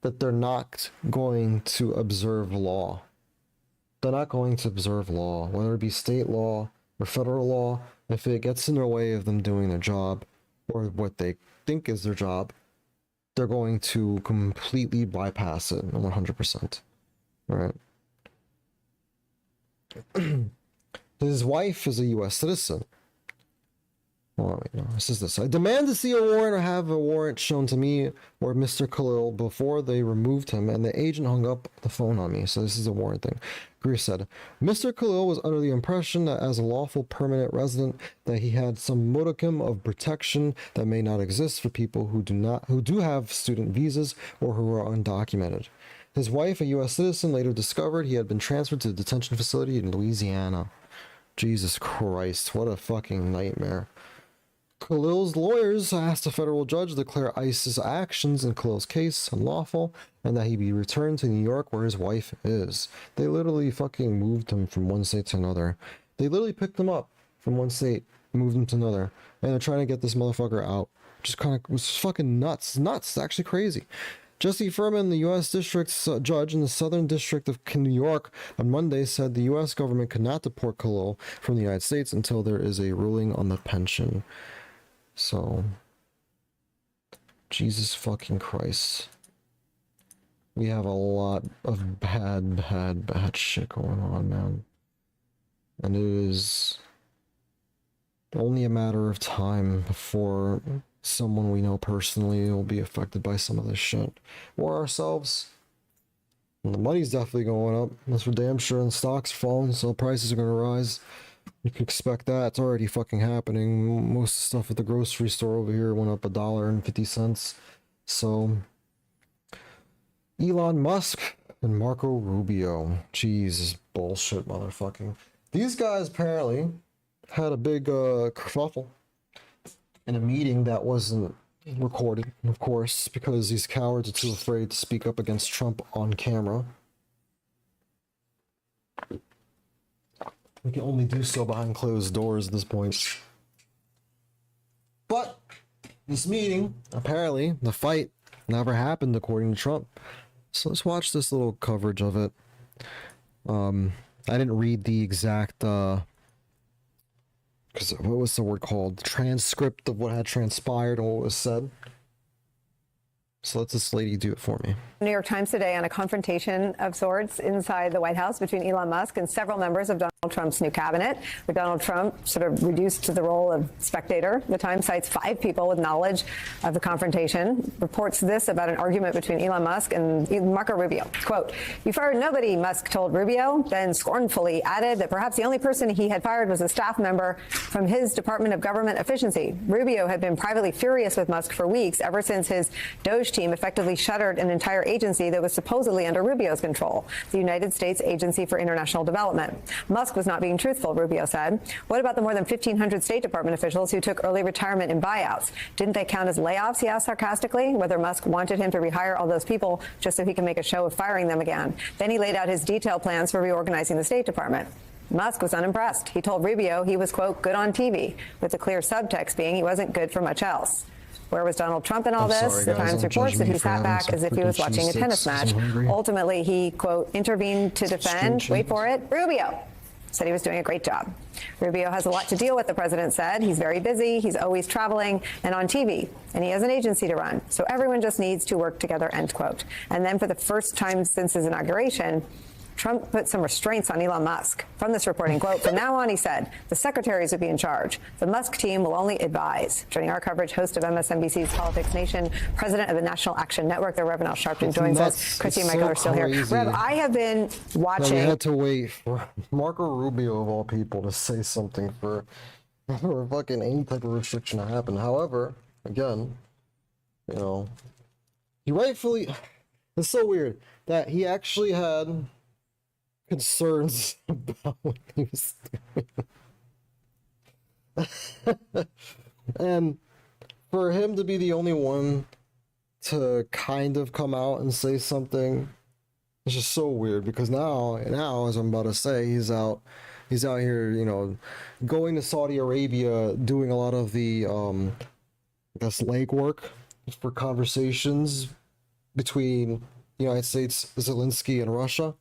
that they're not going to observe law. They're not going to observe law, whether it be state law or federal law. If it gets in their way of them doing their job or what they think is their job, they're going to completely bypass it 100%. All right. His wife is a U.S. citizen. Well, wait, no, this is this. I demand to see a warrant or have a warrant shown to me or Mr. Khalil before they removed him, and the agent hung up the phone on me. So this is a warrant thing. Greer said, Mr. Khalil was under the impression that as a lawful permanent resident that he had some modicum of protection that may not exist for people who do have student visas or who are undocumented. His wife, a U.S. citizen, later discovered he had been transferred to the detention facility in Louisiana. Jesus Christ, what a fucking nightmare. Khalil's lawyers asked a federal judge to declare ICE's actions in Khalil's case unlawful and that he be returned to New York where his wife is. They literally fucking moved him from one state to another. They literally picked him up from one state, moved him to another, and they're trying to get this motherfucker out. Just kind of was fucking nuts. Nuts. Actually crazy. Jesse Furman, the U.S. District's judge in the Southern District of New York, on Monday said the U.S. government could not deport Khalil from the United States until there is a ruling on the pension. So, Jesus fucking Christ. We have a lot of bad shit going on, man. And it is only a matter of time before someone we know personally will be affected by some of this shit. Or ourselves. And the money's definitely going up. That's for damn sure. And stocks are falling, so prices are going to rise. You can expect that. It's already fucking happening. Most of the stuff at the grocery store over here went up $1.50. So, Elon Musk and Marco Rubio. Jesus, bullshit, motherfucking. These guys apparently had a big kerfuffle in a meeting that wasn't recorded, of course, because these cowards are too afraid to speak up against Trump on camera. We can only do so behind closed doors at this point. But this meeting, apparently, the fight never happened according to Trump. So let's watch this little coverage of it. I didn't read the exact because what was the word called? The transcript of what had transpired and what was said. So let this lady do it for me. New York Times today on a confrontation of sorts inside the White House between Elon Musk and several members of Donald Trump's new cabinet, with Donald Trump sort of reduced to the role of spectator. The Times cites 5 people with knowledge of the confrontation, reports this about an argument between Elon Musk and Marco Rubio. Quote, "You fired nobody," Musk told Rubio, then scornfully added that perhaps the only person he had fired was a staff member from his Department of Government Efficiency. Rubio had been privately furious with Musk for weeks, ever since his Doge team effectively shuttered an entire agency that was supposedly under Rubio's control, the United States Agency for International Development. Musk Musk was not being truthful, Rubio said. What about the more than 1,500 State Department officials who took early retirement and buyouts? Didn't they count as layoffs, he asked sarcastically, whether Musk wanted him to rehire all those people just so he can make a show of firing them again. Then he laid out his detailed plans for reorganizing the State Department. Musk was unimpressed. He told Rubio he was, quote, good on TV, with the clear subtext being he wasn't good for much else. Where was Donald Trump in all this? Sorry, the guys, Times don't reports judge that me he for sat having back some as if he freaking was watching a cheese tennis sticks. match. I'm hungry. Ultimately, he, quote, intervened to defend, String wait for it, Rubio. Said he was doing a great job. Rubio has a lot to deal with, the president said. He's very busy, he's always traveling and on TV, and he has an agency to run. So everyone just needs to work together, end quote. And then for the first time since his inauguration, Trump put some restraints on Elon Musk. From this reporting, quote, from now on, he said, the secretaries would be in charge. The Musk team will only advise. Joining our coverage, host of MSNBC's Politics Nation, president of the National Action Network, the Reverend Al Sharpton, joins us. Christy and Michael are still here. Rev, I have been watching. We had to wait for Marco Rubio, of all people, to say something for fucking any type of restriction to happen. However, again, you know, he rightfully, it's so weird that he actually had concerns about what he was doing. And for him to be the only one to kind of come out and say something, it's just so weird, because now as I'm about to say, he's out here, you know, going to Saudi Arabia, doing a lot of the I guess legwork for conversations between the United States, Zelensky, and Russia.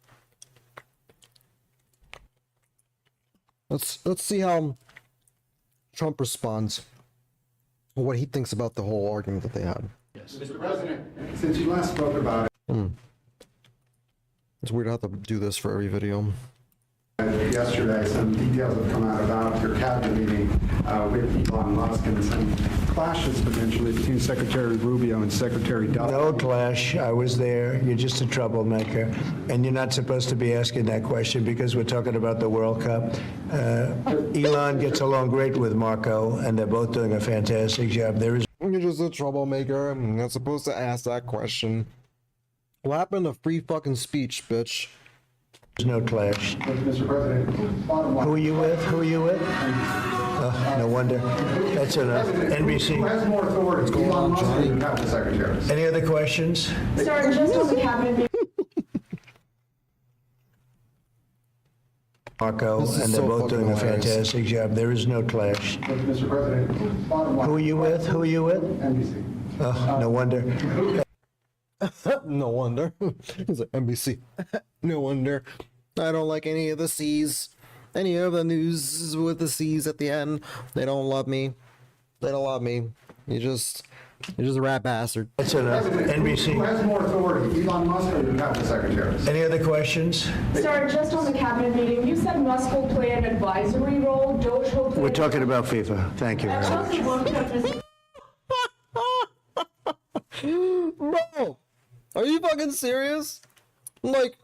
Let's see how Trump responds, or what he thinks about the whole argument that they had. Yes. Mr. President, since you last spoke about it, It's weird to have to do this for every video. yesterday, some details have come out about your cabinet meeting with Elon Musk and some clashes potentially between Secretary Rubio and Secretary Duff. No clash. I was there. You're just a troublemaker. And you're not supposed to be asking that question because we're talking about the World Cup. Elon gets along great with Marco, and they're both doing a fantastic job. There is You're just a troublemaker. I'm not supposed to ask that question. What happened to free fucking speech, bitch? no clash. Mr. President, bottom line. Who are you with? Who are you with? No wonder. That's enough. Who NBC. has more authority, Elon Musk or the cabinet secretaries? Any other questions? Sir, just on the cabinet meeting. Marco, This is and they're so both doing a fucking hilarious. fantastic job. There is no clash. Mr. President, bottom line. Who are you with? Who are you with? NBC. No wonder. No wonder. He's like, NBC. No wonder. I don't like any of the C's. Any of the news with the C's at the end. They don't love me. They don't love me. You're just a rat bastard. That's enough. Who NBC. has more authority, Elon Musk or the cabinet secretaries? Any other questions? Sir, just on the cabinet meeting, you said Musk will play an advisory role, Doge will play... We're talking about FIFA. Thank you very much. Bro, are you fucking serious? Like,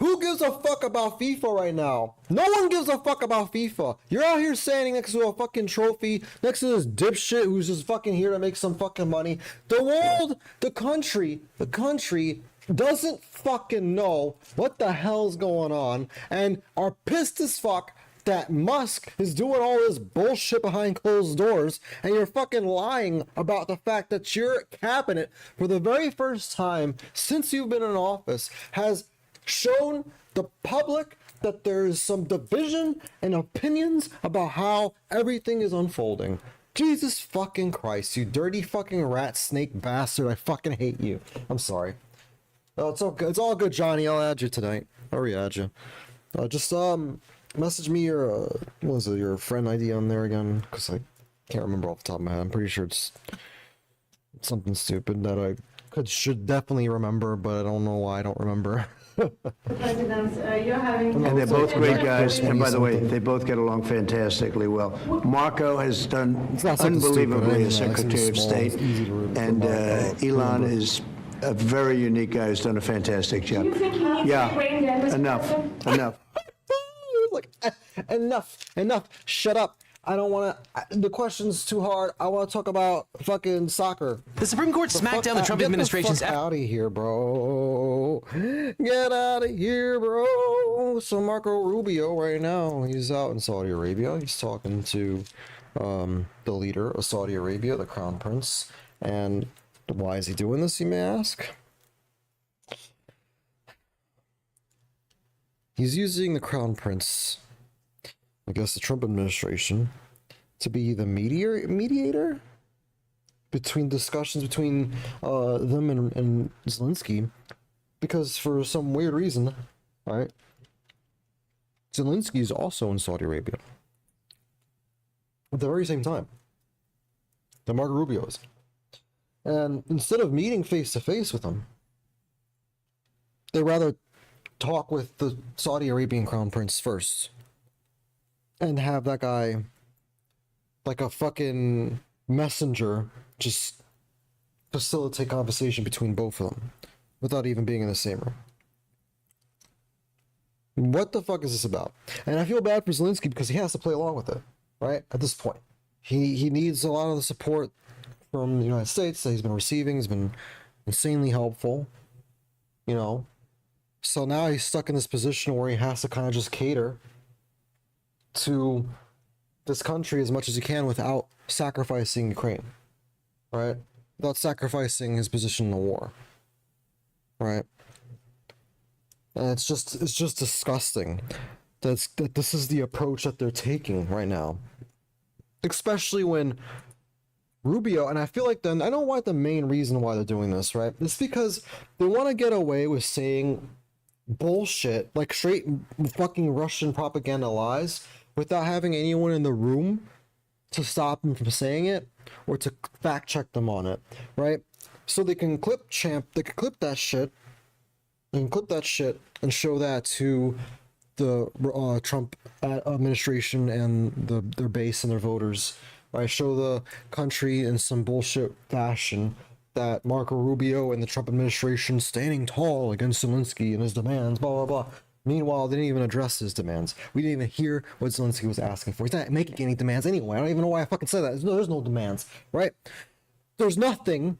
who gives a fuck about FIFA right now? No one gives a fuck about FIFA. You're out here standing next to a fucking trophy, next to this dipshit who's just fucking here to make some fucking money. The world, the country doesn't fucking know what the hell's going on and are pissed as fuck that Musk is doing all this bullshit behind closed doors, and you're fucking lying about the fact that your cabinet, for the very first time since you've been in office, has shown the public that there's some division and opinions about how everything is unfolding. Jesus fucking Christ, you dirty fucking rat snake bastard. I fucking hate you. I'm sorry. Oh, it's all good. It's all good, Johnny. I'll add you tonight. I'll re-add you. Just message me your what was it, your friend ID on there again, because I can't remember off the top of my head. I'm pretty sure it's something stupid that I should definitely remember, but I don't know why I don't remember. President, you're having... And they're both great guys. And by the way, they both get along fantastically well. Marco has done not something unbelievably stupid, as anything. Secretary of It's State. small, it's easy to remember. And Elon is a very unique guy who's done a fantastic job. Do you think he needs to be reined in, Mr. Enough. President? Enough. Like, enough, shut up. I don't want to. The question's too hard. I want to talk about fucking soccer. The Supreme Court smacked down the Trump administration's Get out of here, bro. Get out of here, bro. So Marco Rubio right now, he's out in Saudi Arabia. He's talking to the leader of Saudi Arabia, the Crown Prince. And why is he doing this, you may ask? He's using the Crown Prince, I guess the Trump administration, to be the mediator between discussions between them and Zelensky, because for some weird reason, right, Zelensky is also in Saudi Arabia at the very same time that Marco Rubio is. And instead of meeting face to face with him, they rather talk with the Saudi Arabian Crown Prince first and have that guy, like a fucking messenger, just facilitate conversation between both of them without even being in the same room. What the fuck is this about? And I feel bad for Zelensky because he has to play along with it, right? At this point, he needs a lot of the support from the United States that he's been receiving. Has been insanely helpful, you know. So now he's stuck in this position where he has to kind of just cater to this country as much as he can without sacrificing Ukraine, right? Without sacrificing his position in the war, right? And it's just disgusting that this is the approach that they're taking right now, especially when Rubio, and I feel like I know why the main reason why they're doing this, right? It's because they want to get away with saying bullshit, like straight fucking Russian propaganda lies, without having anyone in the room to stop them from saying it or to fact check them on it, right? So they can clip that shit and show that to the Trump administration and their base and their voters, right? Show the country in some bullshit fashion that Marco Rubio and the Trump administration standing tall against Zelensky and his demands, blah, blah, blah. Meanwhile, they didn't even address his demands. We didn't even hear what Zelensky was asking for. He's not making any demands anyway. I don't even know why I fucking said that. There's no demands, right? There's nothing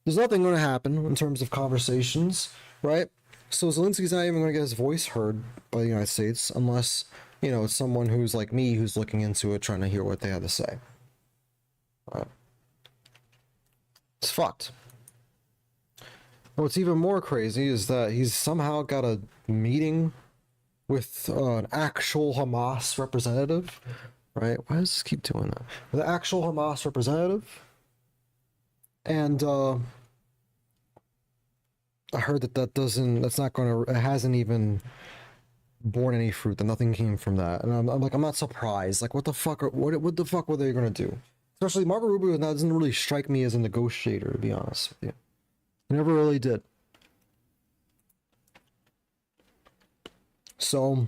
going to happen in terms of conversations, right? So Zelensky's not even going to get his voice heard by the United States unless, you know, it's someone who's like me who's looking into it, trying to hear what they have to say. Right? It's fucked. What's even more crazy is that he's somehow got a meeting with an actual Hamas representative, right? Why does this keep doing that? With an actual Hamas representative. And I heard it hasn't even borne any fruit, that nothing came from that. And I'm like, I'm not surprised. Like, what the fuck were they gonna do? Especially Marco Rubio doesn't really strike me as a negotiator, to be honest with you. He never really did. So,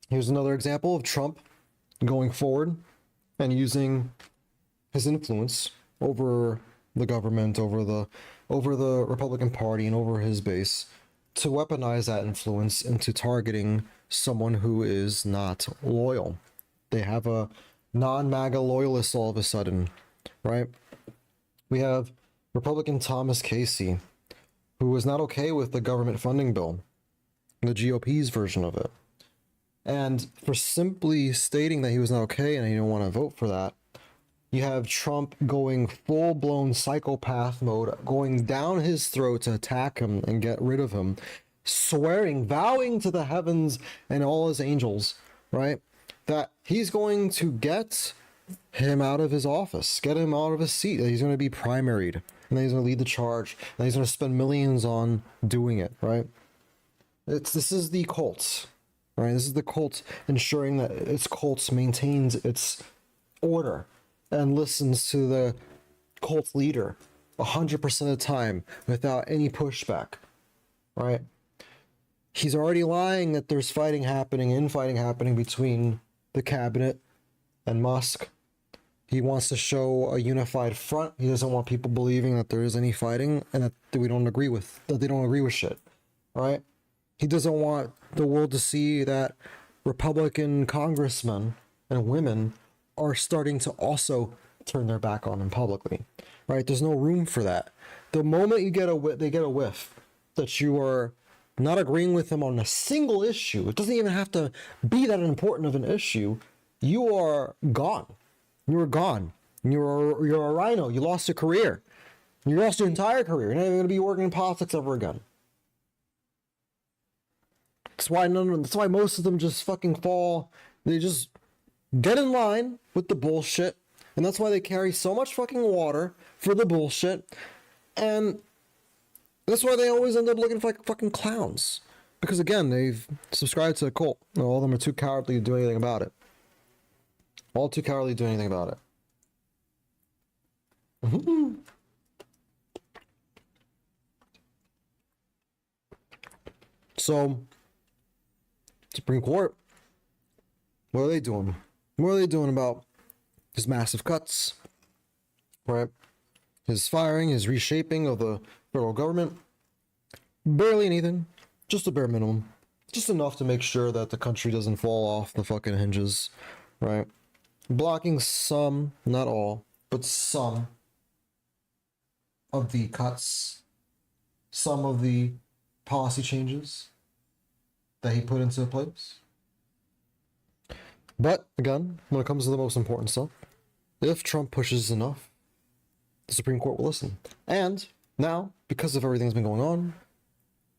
here's another example of Trump going forward and using his influence over the government, over the Republican Party, and over his base to weaponize that influence into targeting someone who is not loyal. They have a non-MAGA loyalist all of a sudden, right? We have Republican Thomas Casey, who was not okay with the government funding bill, the GOP's version of it. And for simply stating that he was not okay and he didn't want to vote for that, you have Trump going full-blown psychopath mode, going down his throat to attack him and get rid of him, vowing to the heavens and all his angels, right, that he's going to get him out of his office, get him out of his seat, that he's going to be primaried, and then he's going to lead the charge, and he's going to spend millions on doing it, right? This is the cult, right? This is the cult ensuring that its cult maintains its order and listens to the cult leader 100% of the time without any pushback, right? He's already lying that there's infighting happening between the cabinet and Musk. He wants to show a unified front. He doesn't want people believing that there is any fighting and that they don't agree with shit, right? He doesn't want the world to see that Republican congressmen and women are starting to also turn their back on him publicly, right? There's no room for that. The moment you get they get a whiff that you are not agreeing with them on a single issue, it doesn't even have to be that important of an issue, you are gone. You're gone. You're a rhino. You lost your career. You lost your entire career. You're not even going to be working in politics ever again. That's why most of them just fucking fall. They just get in line with the bullshit, and that's why they carry so much fucking water for the bullshit, and that's why they always end up looking like fucking clowns. Because again, they've subscribed to a cult. All of them are too cowardly to do anything about it. All too cowardly to do anything about it. So, Supreme Court, what are they doing? What are they doing about his massive cuts, right? His firing, his reshaping of the federal government? Barely anything. Just a bare minimum. Just enough to make sure that the country doesn't fall off the fucking hinges, right? Blocking some, not all, but some of the cuts, some of the policy changes that he put into place. But again, when it comes to the most important stuff, if Trump pushes enough, the Supreme Court will listen. And now, because of everything that's been going on,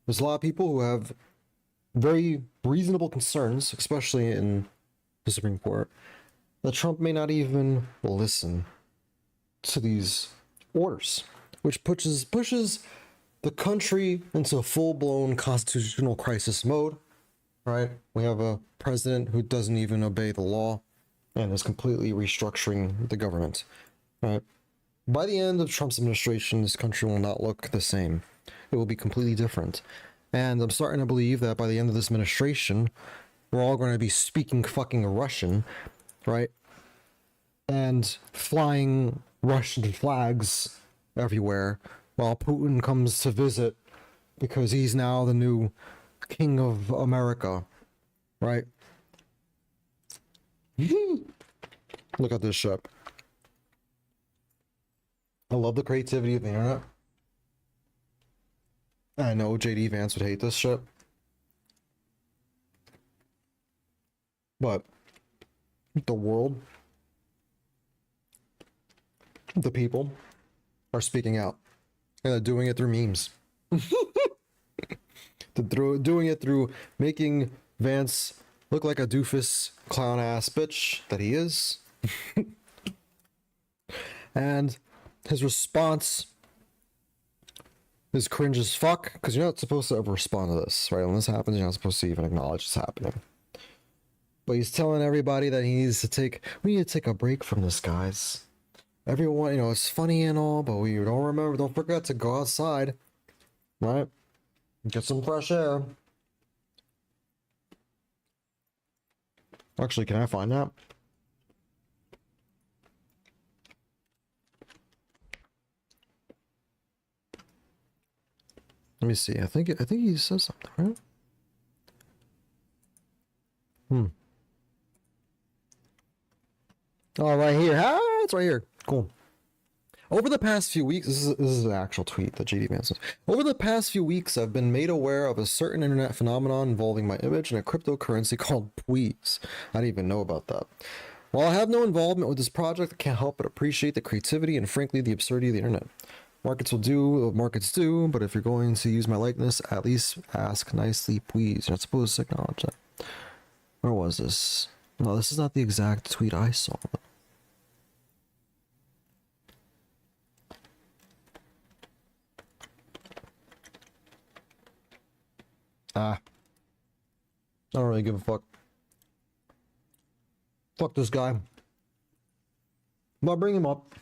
there's a lot of people who have very reasonable concerns, especially in the Supreme Court, that Trump may not even listen to these orders, which pushes the country into a full-blown constitutional crisis mode, right? We have a president who doesn't even obey the law and is completely restructuring the government, right? By the end of Trump's administration, this country will not look the same. It will be completely different. And I'm starting to believe that by the end of this administration, we're all going to be speaking fucking Russian, right? And flying Russian flags everywhere while Putin comes to visit because he's now the new king of America, right? Look at this shit. I love the creativity of the internet. I know JD Vance would hate this shit. But the world, the people are speaking out. And they're doing it through memes. They're doing it through making Vance look like a doofus clown ass bitch that he is. And his response is cringe as fuck, because you're not supposed to ever respond to this, right? When this happens, you're not supposed to even acknowledge it's happening. But he's telling everybody that we need to take a break from this, guys. Everyone, it's funny and all, but don't forget to go outside, right? Get some fresh air. Actually, can I find that? Let me see. I think he says something, right? Oh, right here. It's right here. Cool. Over the past few weeks, this is an actual tweet that JD Vance says. Over the past few weeks, I've been made aware of a certain internet phenomenon involving my image and a cryptocurrency called Please. I didn't even know about that. While I have no involvement with this project, I can't help but appreciate the creativity and frankly the absurdity of the internet. Markets will do what markets do, but if you're going to use my likeness, at least ask nicely, please. You're not supposed to acknowledge that. Where was this? No, this is not the exact tweet I saw. I don't really give a fuck. Fuck this guy. But I bring him up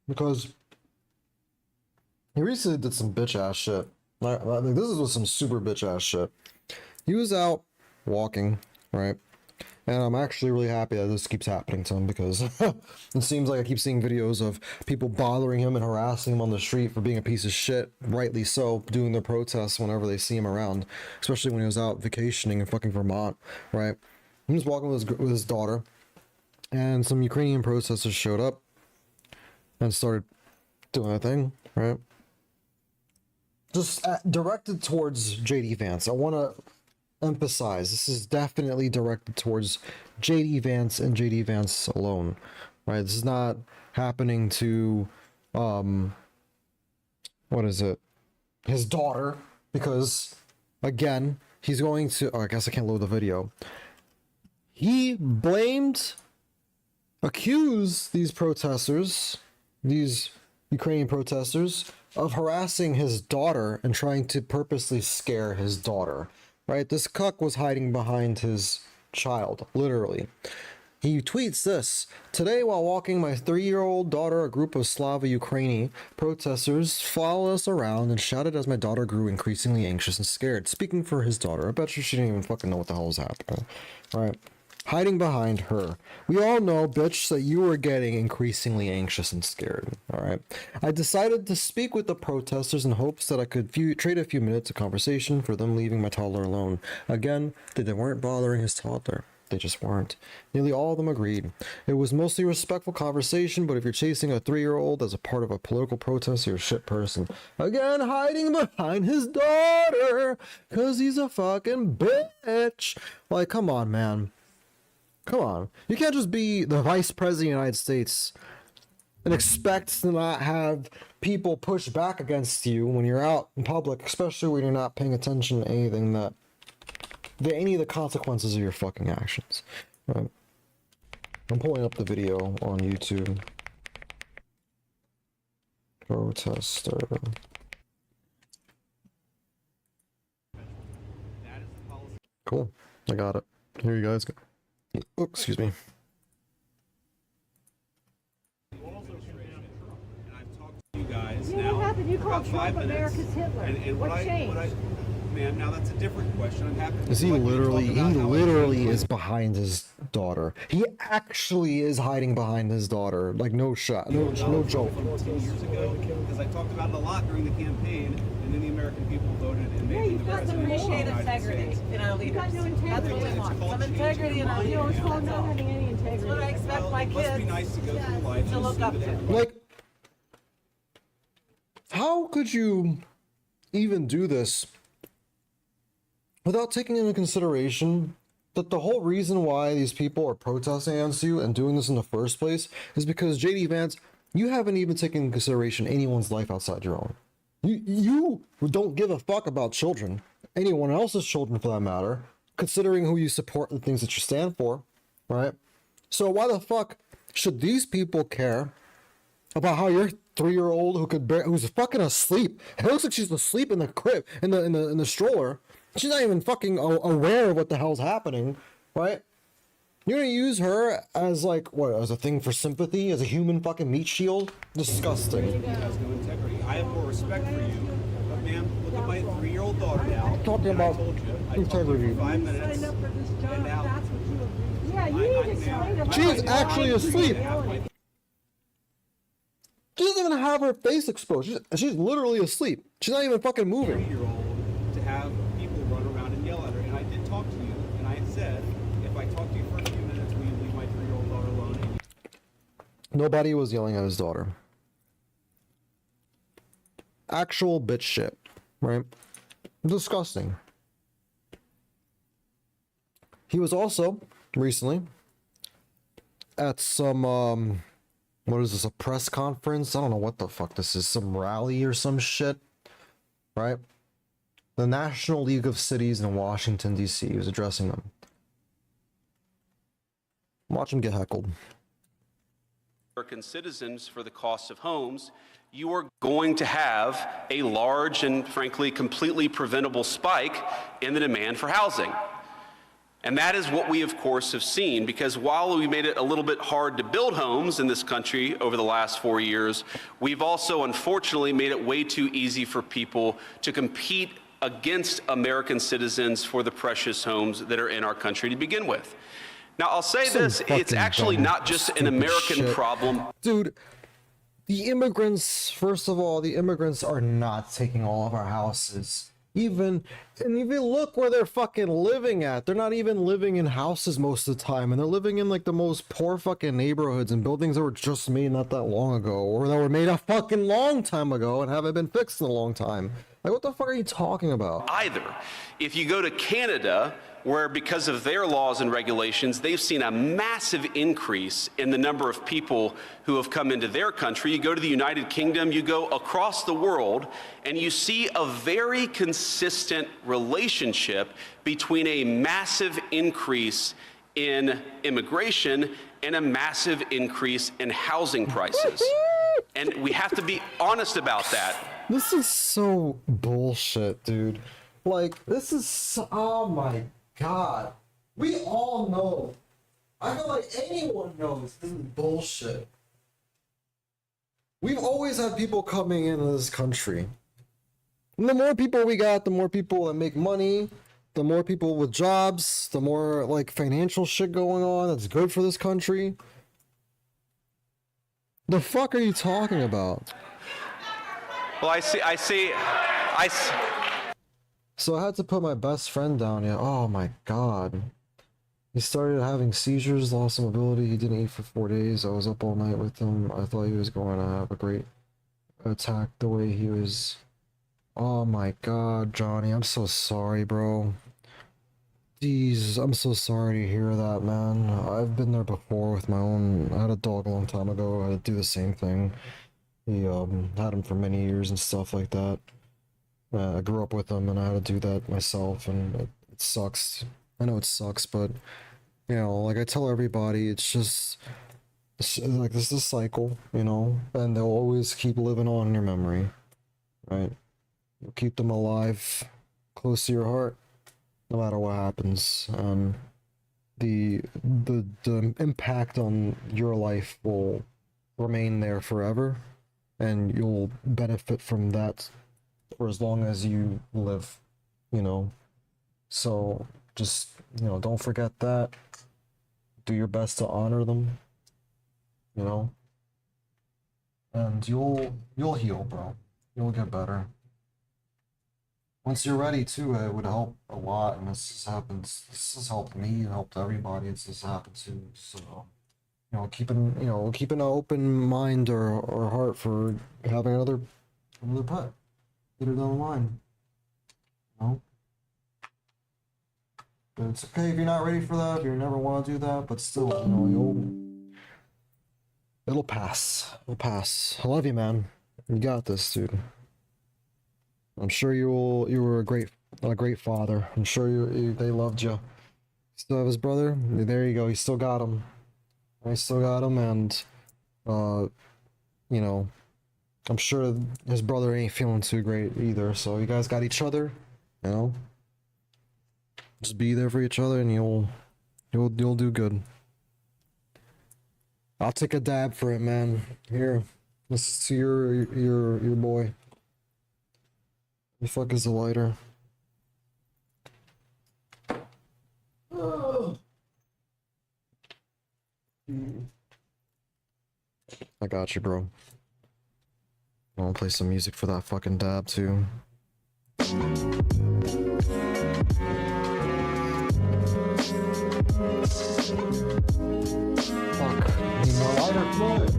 because he recently did some bitch ass shit. Like, this was some super bitch ass shit. He was out walking, right? And I'm actually really happy that this keeps happening to him because it seems like I keep seeing videos of people bothering him and harassing him on the street for being a piece of shit, rightly so, doing their protests whenever they see him around, especially when he was out vacationing in fucking Vermont, right? He was walking with his daughter, and some Ukrainian protesters showed up and started doing their thing, right? Just directed towards JD Vance. I want to emphasize this is definitely directed towards JD Vance and JD Vance alone, right? This is not happening to what is it, his daughter, because again he's going to, oh, I guess I can't load the video. He accused these protesters, these Ukrainian protesters, of harassing his daughter and trying to purposely scare his daughter. Right? This cuck was hiding behind his child, literally. He tweets this: "Today, while walking my 3-year-old daughter, a group of Slava Ukraini protesters followed us around and shouted as my daughter grew increasingly anxious and scared." Speaking for his daughter. I bet you she didn't even fucking know what the hell was happening. Right? Hiding behind her. We all know, bitch, that you were getting increasingly anxious and scared. Alright. I decided to speak with the protesters in hopes that I could trade a few minutes of conversation for them leaving my toddler alone. Again, they weren't bothering his toddler. They just weren't. Nearly all of them agreed. It was mostly a respectful conversation, but if you're chasing a 3-year-old as a part of a political protest, you're a shit person. Again, hiding behind his daughter, cause he's a fucking bitch. Like, come on, man. Come on. You can't just be the vice president of the United States and expect to not have people push back against you when you're out in public, especially when you're not paying attention to anything any of the consequences of your fucking actions. Right? I'm pulling up the video on YouTube. Protester. Cool. I got it. Here you guys go. Oh, excuse me. You guys yeah, now. What happened? You called Trump 5 minutes. America's Hitler. And what changed? Ma'am, now that's a different question. I'm happy. Is he literally is behind his daughter. He actually is hiding behind his daughter. Like, no shot. No joke. 14 years ago, because I talked about it a lot during the campaign, and then the American people voted and made me the president of the United States. in our leaders. That's what we want. Some integrity in our leaders. It's called not having any integrity. That's what I expect my kids. Must be nice to go through life to look up to. Like, how could you even do this without taking into consideration that the whole reason why these people are protesting against you and doing this in the first place is because JD Vance, you haven't even taken into consideration anyone's life outside your own. You don't give a fuck about children, anyone else's children for that matter, considering who you support and the things that you stand for, right? So why the fuck should these people care about how your 3-year-old who's fucking asleep? It looks like she's asleep in the crib, in the stroller. She's not even fucking aware of what the hell's happening, right? You're gonna use her as like, what, as a thing for sympathy, as a human fucking meat shield? Disgusting. Has no integrity. I have more respect for you, but ma'am, look at my 3-year-old daughter now. Talking about integrity. 5 minutes, and now Yeah, you need to explain to her. She's actually asleep. She doesn't even have her face exposed. She's literally asleep. She's not even fucking moving. 3-year-old to have people run around and yell at her. And I did talk to you, and I said, if I talk to you for a few minutes, will you leave my 3-year-old daughter alone? And Nobody was yelling at his daughter. Actual bitch shit, right? Disgusting. He was also recently at some what is this, a press conference? I don't know what the fuck this is, some rally or some shit, right? The National League of Cities in Washington, D.C. He was addressing them. Watch him get heckled. American citizens for the cost of homes, you are going to have a large and frankly completely preventable spike in the demand for housing. And that is what we, of course, have seen, because while we made it a little bit hard to build homes in this country over the last 4 years, we've also unfortunately made it way too easy for people to compete against American citizens for the precious homes that are in our country to begin with. Now, I'll say this, it's actually not just an American problem. Dude, the immigrants, first of all, the immigrants are not taking all of our houses. even, and if you look where they're fucking living at, they're not even living in houses most of the time, and they're living in like the most poor fucking neighborhoods and buildings that were just made not that long ago, or that were made a fucking long time ago and haven't been fixed in a long time. Like, what the fuck are you talking about? Either. If you go to Canada, where because of their laws and regulations, they've seen a massive increase in the number of people who have come into their country. You go to the United Kingdom, you go across the world, and you see a very consistent relationship between a massive increase in immigration and a massive increase in housing prices. And we have to be honest about that. This is so bullshit, dude. Like, this is so, oh my god. We all know. I feel like anyone knows this is bullshit. We've always had people coming into this country. And the more people we got, the more people that make money, the more people with jobs, the more like financial shit going on that's good for this country. The fuck are you talking about? Well, I see. So I had to put my best friend down. Yeah. Oh my god. He started having seizures, lost some mobility. He didn't eat for 4 days. I was up all night with him. I thought he was going to have a great attack the way he was. Oh my god, Johnny. I'm so sorry, bro. Jeez, I'm so sorry to hear that, man. I've been there before with my own. I had a dog a long time ago. I had to do the same thing. He had him for many years and stuff like that. I grew up with him and I had to do that myself, and it sucks. I know it sucks, but you know, like I tell everybody, it's like this is a cycle, you know, and they'll always keep living on in your memory, right? You'll keep them alive, close to your heart, no matter what happens. The impact on your life will remain there forever, and you'll benefit from that for as long as you live, you know. So just, you know, don't forget that. Do your best to honor them, you know. And you'll heal, bro. You'll get better. Once you're ready too, it would help a lot, and this has helped me, it helped everybody, it's just happened to. So, you know, keeping an open mind or heart for having another pet. Get it down the line. You know? But it's okay if you're not ready for that, if you never want to do that, but still, you know, it'll pass. It'll pass. I love you, man. You got this, dude. I'm sure you were a great father. I'm sure they loved you. Still have his brother? There you go. He still got him. I still got him, and you know, I'm sure his brother ain't feeling too great either. So you guys got each other, you know. Just be there for each other, and you'll do good. I'll take a dab for it, man. Here, this is to your boy. The fuck is the lighter? I got you, bro. I wanna play some music for that fucking dab too. Fuck. Need more lighter fluid.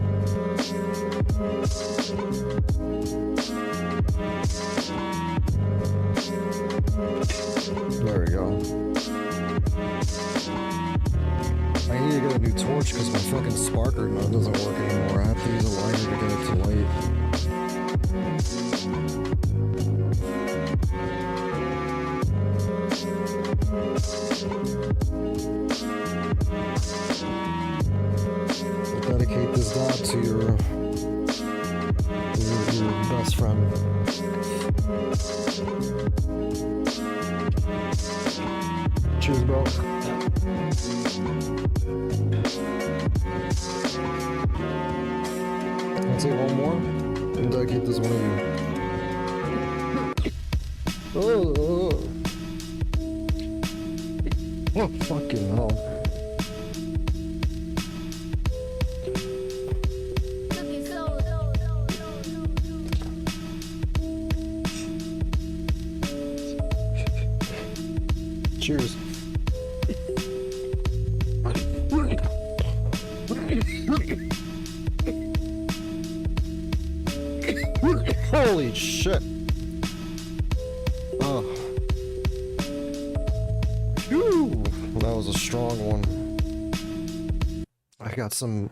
There we go. I need to get a new torch because my fucking sparker node doesn't work anymore. I have to use a lighter to get it to light. I'll dedicate this dab to your best friend. Cheers, bro. I'll take one more and dedicate this one to you. Oh, fucking hell. Cheers. Holy shit. Oh. Whew. That was a strong one. I got some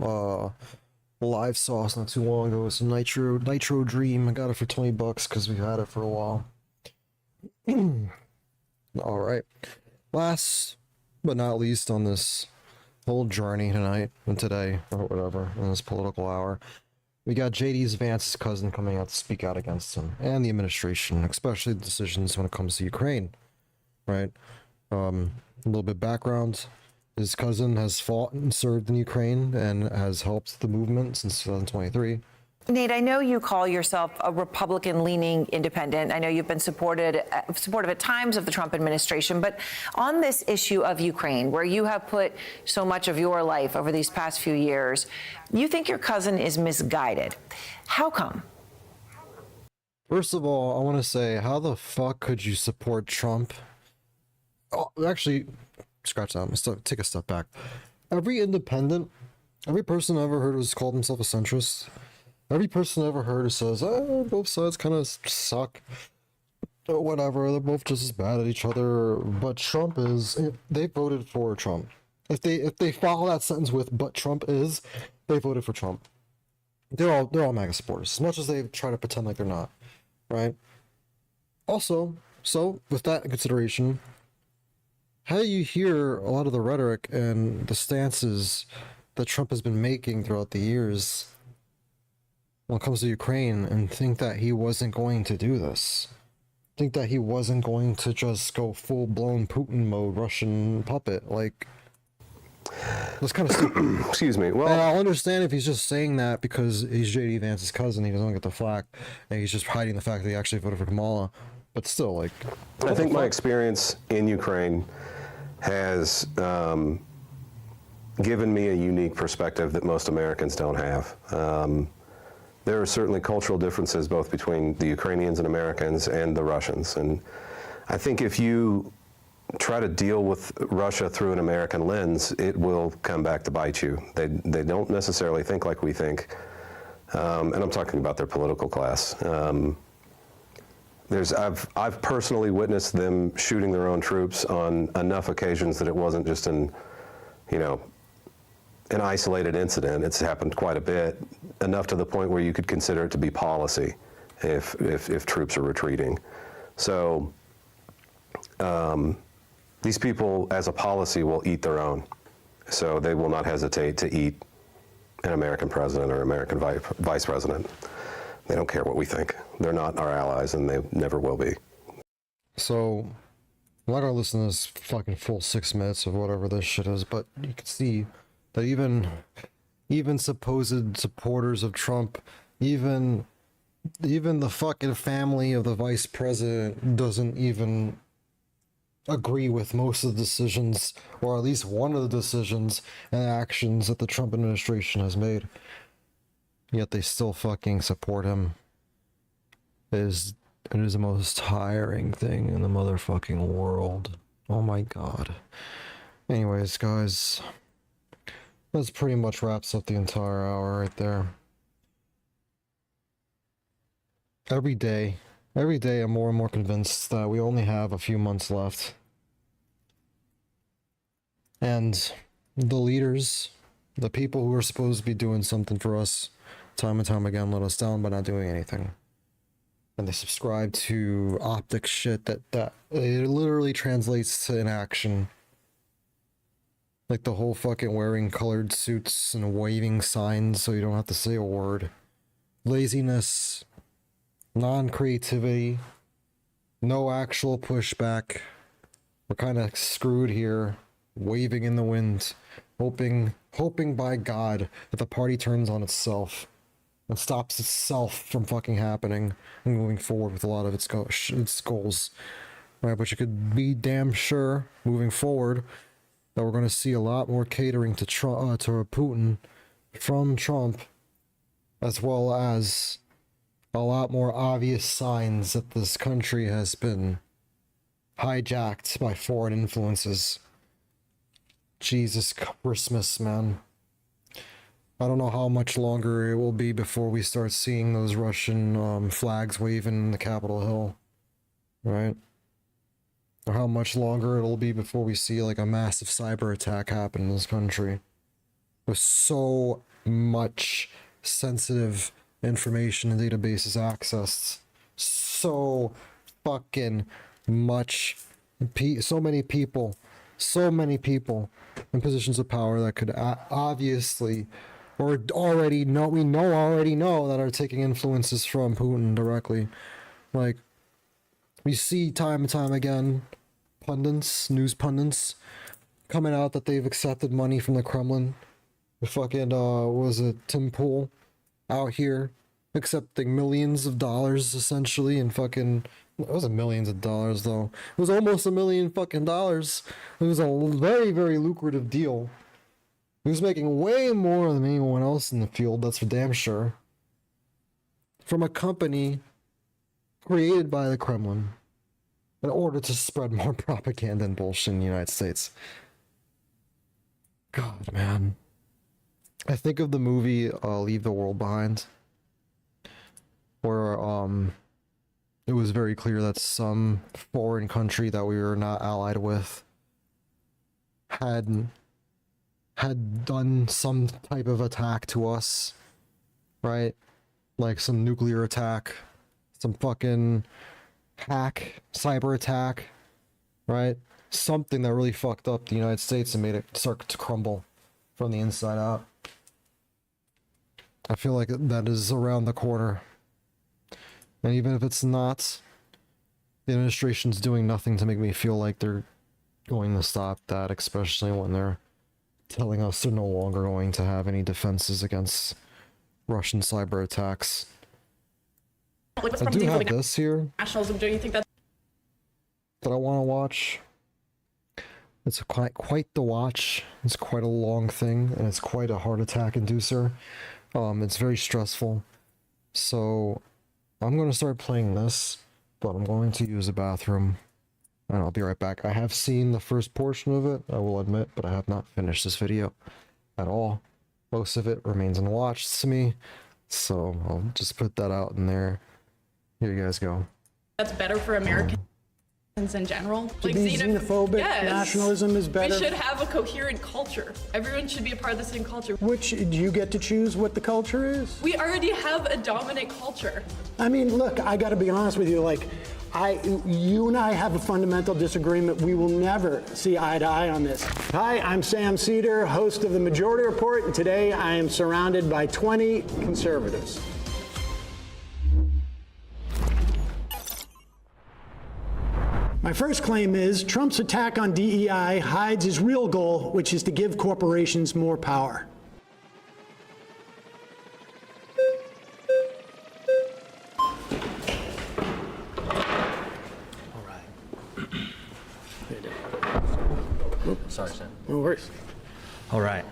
live sauce not too long ago. It's a Nitro Dream. I got it for $20 because we've had it for a while. All right. Last but not least on this whole journey tonight and today or whatever in this political hour, we got JD Vance's cousin coming out to speak out against him and the administration, especially the decisions when it comes to Ukraine. Right. A little bit background. His cousin has fought and served in Ukraine and has helped the movement since 2023. Nate, I know you call yourself a Republican-leaning independent. I know you've been supportive at times of the Trump administration, but on this issue of Ukraine, where you have put so much of your life over these past few years, you think your cousin is misguided. How come? First of all, I want to say, how the fuck could you support Trump? Oh, actually, scratch that. Let's take a step back. Every independent, every person I ever heard who's called himself a centrist, every person I ever heard who says, oh, both sides kind of suck, or whatever, they're both just as bad at each other, but Trump is, they voted for Trump. If they follow that sentence with, but Trump is, they voted for Trump. They're all MAGA supporters, as much as they try to pretend like they're not, right? Also, so, with that in consideration, how do you hear a lot of the rhetoric and the stances that Trump has been making throughout the years when it comes to Ukraine and think that he wasn't going to do this? Think that he wasn't going to just go full-blown Putin mode, Russian puppet? Like, that's kind of stupid. Excuse me. Well, and I'll understand if he's just saying that because he's JD Vance's cousin, he doesn't get the flack, and he's just hiding the fact that he actually voted for Kamala. But still, like, I think my experience in Ukraine has given me a unique perspective that most Americans don't have. There are certainly cultural differences both between the Ukrainians and Americans and the Russians. And I think if you try to deal with Russia through an American lens, it will come back to bite you. They don't necessarily think like we think. And I'm talking about their political class. I've personally witnessed them shooting their own troops on enough occasions that it wasn't just an isolated incident. It's happened quite a bit, enough to the point where you could consider it to be policy if troops are retreating. So these people, as a policy, will eat their own. So they will not hesitate to eat an American president or American vice president. They don't care what we think. They're not our allies, and they never will be. So, I'm not gonna listen to this fucking full 6 minutes of whatever this shit is, but you can see that even supposed supporters of Trump, even the fucking family of the vice president doesn't even agree with most of the decisions, or at least one of the decisions and actions that the Trump administration has made. Yet they still fucking support him. It is the most tiring thing in the motherfucking world. Oh my god. Anyways, guys, that pretty much wraps up the entire hour right there. Every day I'm more and more convinced that we only have a few months left. And the leaders, the people who are supposed to be doing something for us, time and time again let us down by not doing anything. And they subscribe to optic shit that it literally translates to inaction. Like the whole fucking wearing colored suits and waving signs so you don't have to say a word. Laziness, non-creativity, no actual pushback. We're kind of screwed here, waving in the wind, hoping by God that the party turns on itself and stops itself from fucking happening and moving forward with a lot of its goals. Right, but you could be damn sure moving forward that we're going to see a lot more catering to Putin from Trump, as well as a lot more obvious signs that this country has been hijacked by foreign influences. Jesus Christmas, man. I don't know how much longer it will be before we start seeing those Russian flags waving in the Capitol Hill, right? Or how much longer it'll be before we see like a massive cyber attack happen in this country. With so much sensitive information and databases accessed. So fucking much. So many people in positions of power that could obviously, or already know, already know that are taking influences from Putin directly. Like, we see time and time again, news pundits, coming out that they've accepted money from the Kremlin. The fucking, was it Tim Pool out here accepting millions of dollars essentially, and fucking, it wasn't millions of dollars though. It was almost $1 million fucking dollars. It was a very, very lucrative deal. He was making way more than anyone else in the field, that's for damn sure. From a company created by the Kremlin in order to spread more propaganda and bullshit in the United States. God, man. I think of the movie Leave the World Behind, where it was very clear that some foreign country that we were not allied with had done some type of attack to us, right? Like some nuclear attack, some fucking hack, cyber attack, right? Something that really fucked up the United States and made it start to crumble from the inside out. I feel like that is around the corner. And even if it's not, the administration's doing nothing to make me feel like they're going to stop that, especially when they're telling us they're no longer going to have any defenses against Russian cyber attacks. I do have this here Nationalism, don't you think that I want to watch. It's quite the watch. It's quite a long thing, and it's quite a heart attack inducer. It's very stressful. So I'm going to start playing this, but I'm going to use a bathroom, and I'll be right back. I have seen the first portion of it, I will admit, but I have not finished this video at all. Most of it remains unwatched to me, so I'll just put that out in there. Here you guys go. that's better for Americans in general? Like xenophobic nationalism is better. We should have a coherent culture. Everyone should be a part of the same culture. Which, do you get to choose what the culture is? We already have a dominant culture. I mean, look, I gotta be honest with you, like, you and I have a fundamental disagreement. We will never see eye to eye on this. Hi, I'm Sam Cedar, host of The Majority Report, and today I am surrounded by 20 conservatives. My first claim is Trump's attack on DEI hides his real goal, which is to give corporations more power. Sorry, Sam. No worries. All right.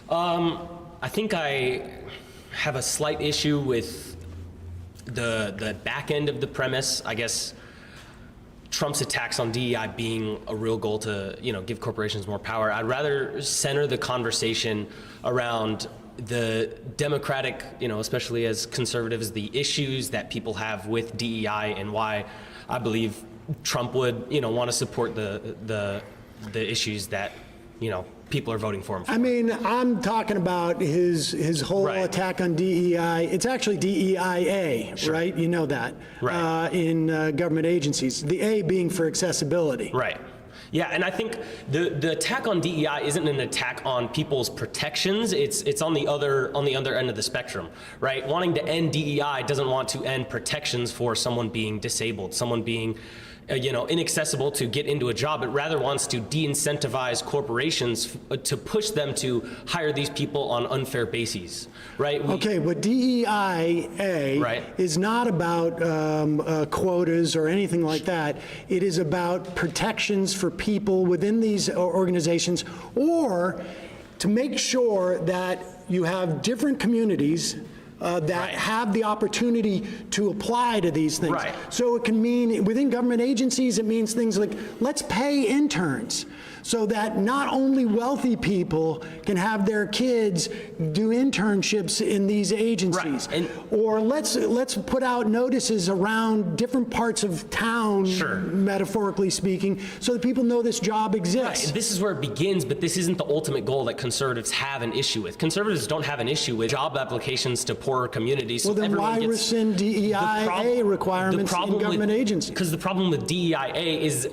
I think I have a slight issue with the back end of the premise. I guess Trump's attacks on DEI being a real goal to, give corporations more power. I'd rather center the conversation around the democratic, especially as conservatives, the issues that people have with DEI and why I believe Trump would, want to support the issues that, people are voting for him for. I mean, I'm talking about his whole attack on DEI. It's actually DEIA, right? You know that. Right. In government agencies. The A being for accessibility. Right. Yeah, and I think the attack on DEI isn't an attack on people's protections. It's on the other end of the spectrum, right? Wanting to end DEI doesn't want to end protections for someone being disabled, someone being inaccessible to get into a job. It rather wants to de-incentivize corporations to push them to hire these people on unfair bases, right? Okay, but DEIA is not about quotas or anything like that. It is about protections for people within these organizations, or to make sure that you have different communities that have the opportunity to apply to these things. Right. So it can mean, within government agencies, it means things like, let's pay interns so that not only wealthy people can have their kids do internships in these agencies. Right. Or let's put out notices around different parts of town, metaphorically speaking, so that people know this job exists. Right. This is where it begins, but this isn't the ultimate goal that conservatives have an issue with. Conservatives don't have an issue with job applications to poorer communities. Well, then why rescind DEIA requirements in government agencies? Because the problem with DEIA is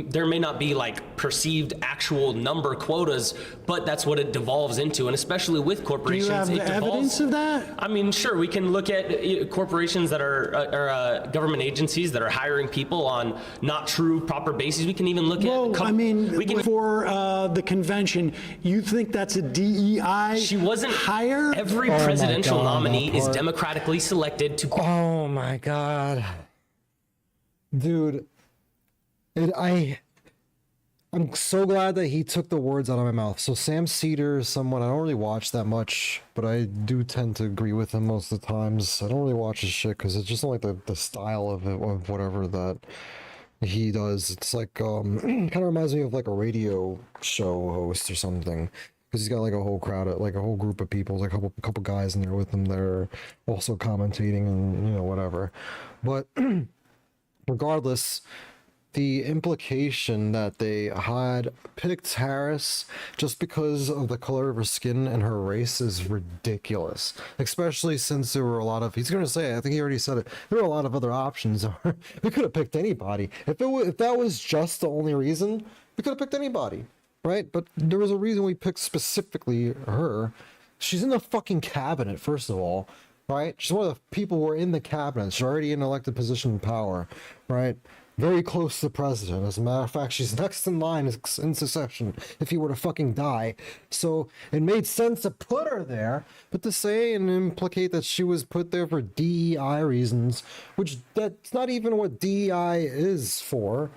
there may not be like perceived actual number quotas, but that's what it devolves into, and especially with corporations. Do you have evidence of that? I mean, sure, we can look at corporations that are government agencies that are hiring people on not true, proper bases. We can even look at. For the convention, you think that's a DEI hire? Every presidential nominee is democratically selected to. Oh my God, dude! I'm so glad that he took the words out of my mouth. So Sam Cedar is someone I don't really watch that much, but I do tend to agree with him most of the times. I don't really watch his shit because it's just not like the style of it, of whatever that he does. It's like kind of reminds me of like a radio show host or something, because he's got like a whole crowd, like a whole group of people, like a couple guys in there with him that are also commentating and whatever. But regardless, the implication that they had picked Harris just because of the color of her skin and her race is ridiculous, especially since there were a lot of, he's going to say, I think he already said it, there were a lot of other options. We could have picked anybody. If that was just the only reason, we could have picked anybody, right? But there was a reason we picked specifically her. She's in the fucking cabinet, first of all, right? She's one of the people who are in the cabinet. She's already in an elected position of power, right? Very close to the president. As a matter of fact, she's next in line in succession if he were to fucking die. So it made sense to put her there, but to say and implicate that she was put there for DEI reasons, which that's not even what DEI is for.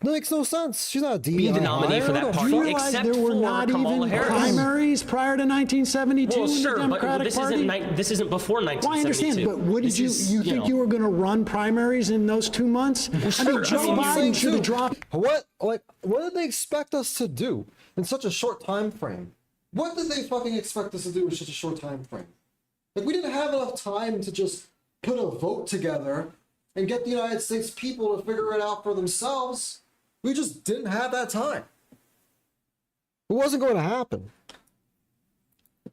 That makes no sense. She's not a DEI. Be the nominee for that party, Do you realize except there were for not Kamala even Harris. primaries prior to 1972 Well, in sure, the Democratic but Party? this isn't before 1972. Well, I understand, but wouldn't you think you were going to run primaries in those 2 months? I mean, Joe Biden should have dropped. What did they expect us to do in such a short time frame? What did they fucking expect us to do in such a short time frame? Like, we didn't have enough time to just put a vote together and get the United States people to figure it out for themselves. We just didn't have that time. It wasn't going to happen.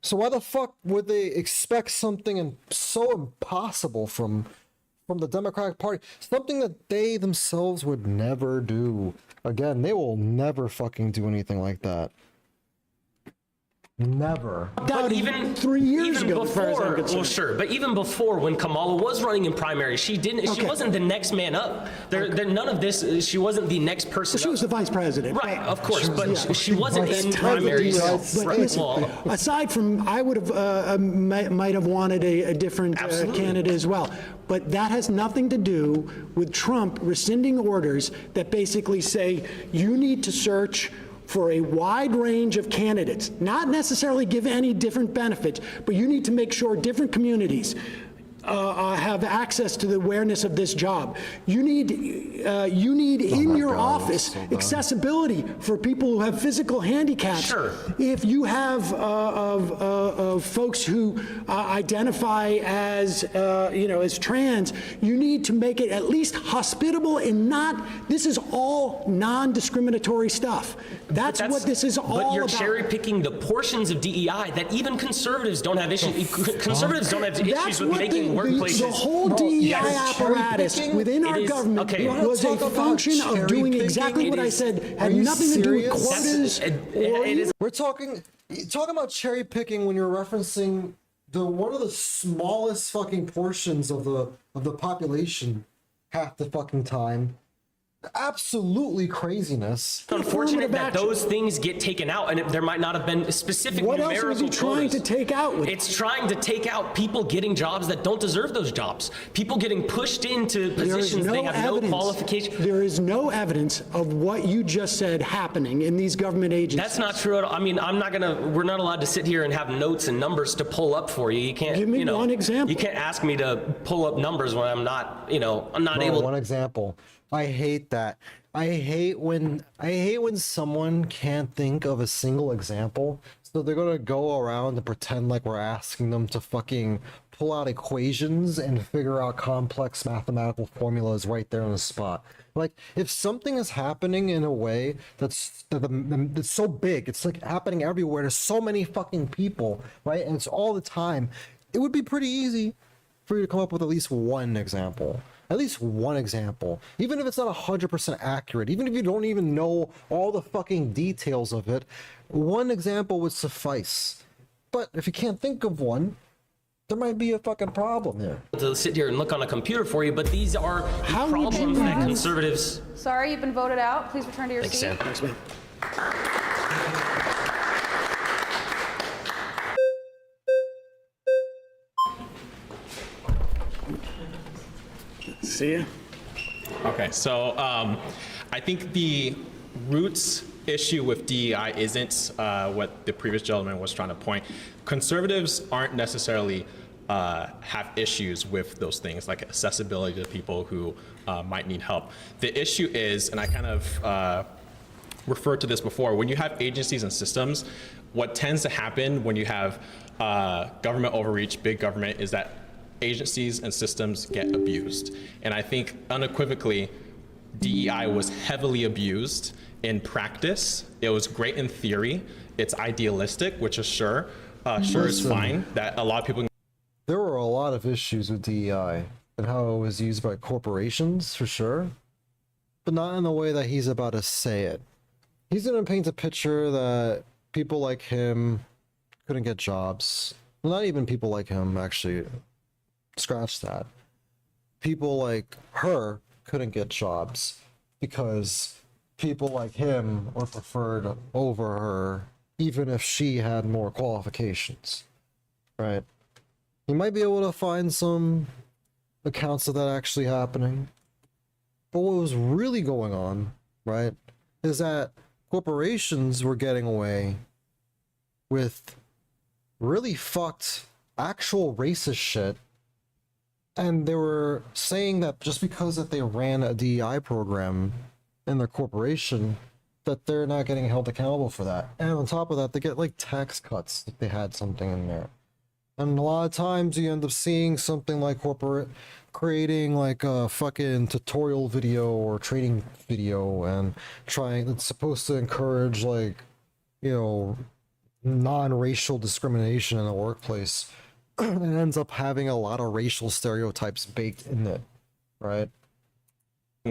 So why the fuck would they expect something so impossible from the Democratic Party? Something that they themselves would never do. Again, they will never fucking do anything like that. Never. But even 3 years ago, as far as I'm before, concerned. well, sure, but even before, when Kamala was running in primary, she wasn't the next man up. None of this. She wasn't the next person. She was the vice president, right? Of course, but she was wasn't in primaries. But listen, aside from, I would have might have wanted a different candidate as well. But that has nothing to do with Trump rescinding orders that basically say you need to search for a wide range of candidates, not necessarily give any different benefits, but you need to make sure different communities have access to the awareness of this job. You need in your office accessibility for people who have physical handicaps. Sure. If you have folks who identify as as trans, you need to make it at least hospitable and not. This is all non-discriminatory stuff. That's what this is all about. But you're cherry picking the portions of DEI that even conservatives don't have issues. Conservatives don't have issues with making workplaces. The whole DEI apparatus within our government was a function of doing exactly what I said. Had nothing to do with quotas. We're talking about cherry picking when you're referencing one of the smallest fucking portions of the population half the fucking time. absolutely craziness. It's unfortunate that those things get taken out, and there might not have been specific What else numerical was he trying to take out with It's trying to take out people getting jobs that don't deserve those jobs. People getting pushed into positions they have no qualification. There is no evidence of what you just said happening in these government agencies. That's not true at all. I mean, we're not allowed to sit here and have notes and numbers to pull up for you. You can't, Give me one example. You can't ask me to pull up numbers when I'm not, I'm not able. One example. I hate that. I hate when someone can't think of a single example, so they're gonna go around and pretend like we're asking them to fucking pull out equations and figure out complex mathematical formulas right there on the spot. Like, if something is happening in a way that's so big, it's like happening everywhere to so many fucking people, right? And it's all the time. It would be pretty easy for you to come up with at least one example. At least one example. Even if it's not 100% accurate, even if you don't even know all the fucking details of it, one example would suffice. But if you can't think of one, there might be a fucking problem here. To sit here and look on a computer for you, but these are the problems that conservatives. Sorry, you've been voted out. Please return to your Thanks, seat. Sam. Thanks, man. See ya. Okay, so I think the roots issue with DEI isn't what the previous gentleman was trying to point. Conservatives aren't necessarily have issues with those things like accessibility to people who might need help. The issue is, and I kind of referred to this before, when you have agencies and systems, what tends to happen when you have government overreach, big government, is that agencies and systems get abused. And I think unequivocally, DEI was heavily abused in practice. It was great in theory. It's idealistic, which is sure is fine. That a lot of people. There were a lot of issues with DEI and how it was used by corporations, for sure, but not in the way that he's about to say it. He's going to paint a picture that people like him couldn't get jobs. Well, not even people like him, actually. Scratch that. People like her couldn't get jobs because people like him were preferred over her, even if she had more qualifications, right? You might be able to find some accounts of that actually happening. But what was really going on, right, is that corporations were getting away with really fucked actual racist shit. And they were saying that just because that they ran a DEI program in their corporation, that they're not getting held accountable for that. And on top of that, they get like tax cuts if they had something in there. And a lot of times you end up seeing something like corporate creating like a fucking tutorial video or training video and it's supposed to encourage like, non-racial discrimination in the workplace. It ends up having a lot of racial stereotypes baked in it, right?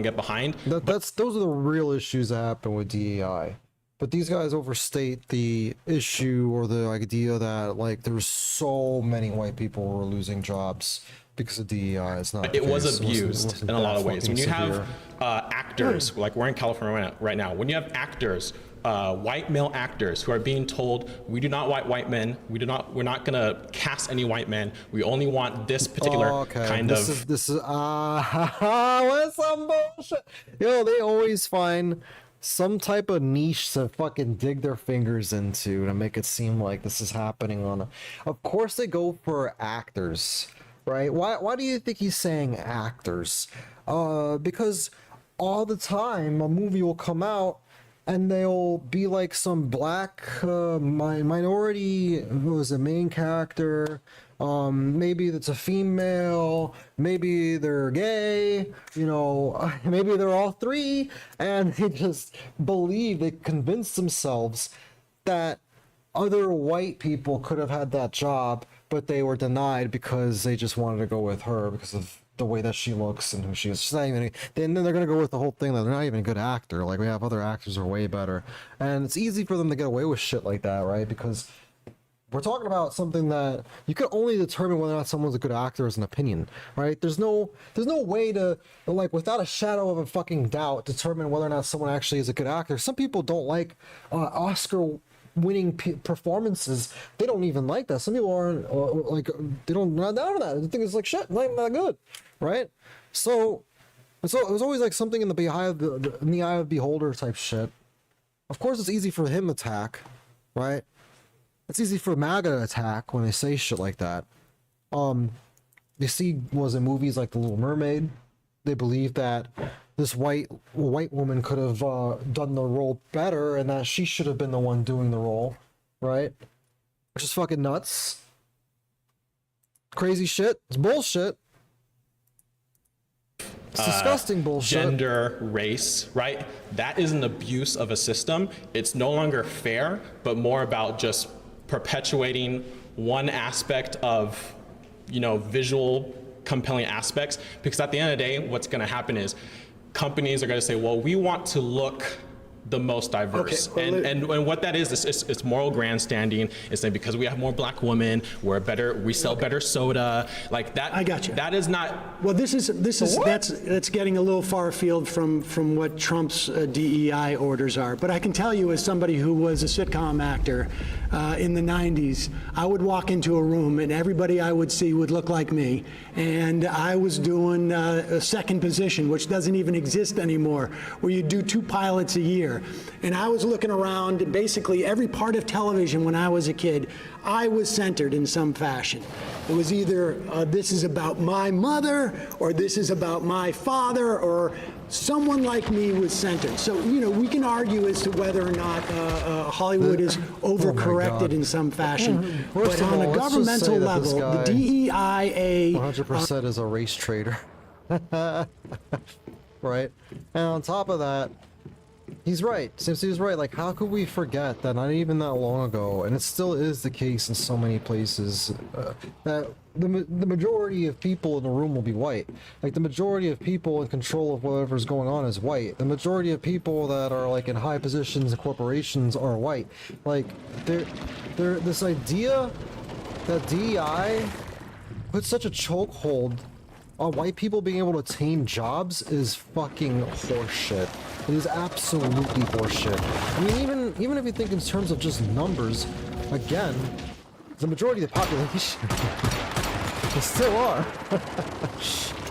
Get behind. Those are the real issues that happen with DEI. But these guys overstate the issue or the idea that like there's so many white people who are losing jobs because of DEI. It's not. It was abused in a lot of ways. When you have actors, like we're in California right now, when you have actors, white male actors who are being told, we do not want white men, we're not gonna cast any white men, we only want this particular kind of. This is what's some bullshit? They always find some type of niche to fucking dig their fingers into to make it seem like this is happening on Of course they go for actors, right? Why do you think he's saying actors? Because all the time a movie will come out and they'll be like some black minority who is a main character. Maybe it's a female, maybe they're gay, maybe they're all three, and they just they convince themselves that other white people could have had that job, but they were denied because they just wanted to go with her because of the way that she looks and who she is. She's not even, then they're going to go with the whole thing that they're not even a good actor. Like, we have other actors who are way better. And it's easy for them to get away with shit like that, right? Because We're talking about something that you can only determine whether or not someone's a good actor as an opinion, right? There's no way to, like, without a shadow of a fucking doubt, determine whether or not someone actually is a good actor. Some people don't like Oscar-winning performances. They don't even like that. Some people aren't like, they don't not down to that. They think it's like shit, not even that good, right? So it was always like something in the eye of the beholder type shit. Of course, it's easy for him to attack, right? It's easy for MAGA to attack when they say shit like that. You see, was in movies like The Little Mermaid, they believe that this white woman could have done the role better, and that she should have been the one doing the role, right? Which is fucking nuts. Crazy shit. It's bullshit. It's disgusting bullshit. Gender, race, right? That is an abuse of a system. It's no longer fair, but more about just perpetuating one aspect of, visual compelling aspects. Because at the end of the day, what's going to happen is companies are going to say, well, we want to look the most diverse. Okay, and what that is it's moral grandstanding. It's saying because we have more black women, we sell better soda. Like that. I got you. That is not. Well, that's getting a little far afield from what Trump's DEI orders are. But I can tell you, as somebody who was a sitcom actor in the 90s, I would walk into a room and everybody I would see would look like me. And I was doing a second position, which doesn't even exist anymore, where you do 2 pilots a year. And I was looking around, and basically every part of television when I was a kid, I was centered in some fashion. It was either this is about my mother, or this is about my father, or someone like me was centered. So, we can argue as to whether or not Hollywood is overcorrected in some fashion. But on a governmental level, the DEIA 100% is a race traitor. Right? And on top of that, he's right. Simpson's is right. Like, how could we forget that not even that long ago, and it still is the case in so many places, that the majority of people in the room will be white. Like, the majority of people in control of whatever's going on is white. The majority of people that are, like, in high positions in corporations are white. Like, this idea that DEI puts such a chokehold on white people being able to attain jobs is fucking horseshit. It is absolutely horseshit. I mean, even if you think in terms of just numbers, again, the majority of the population, they still are.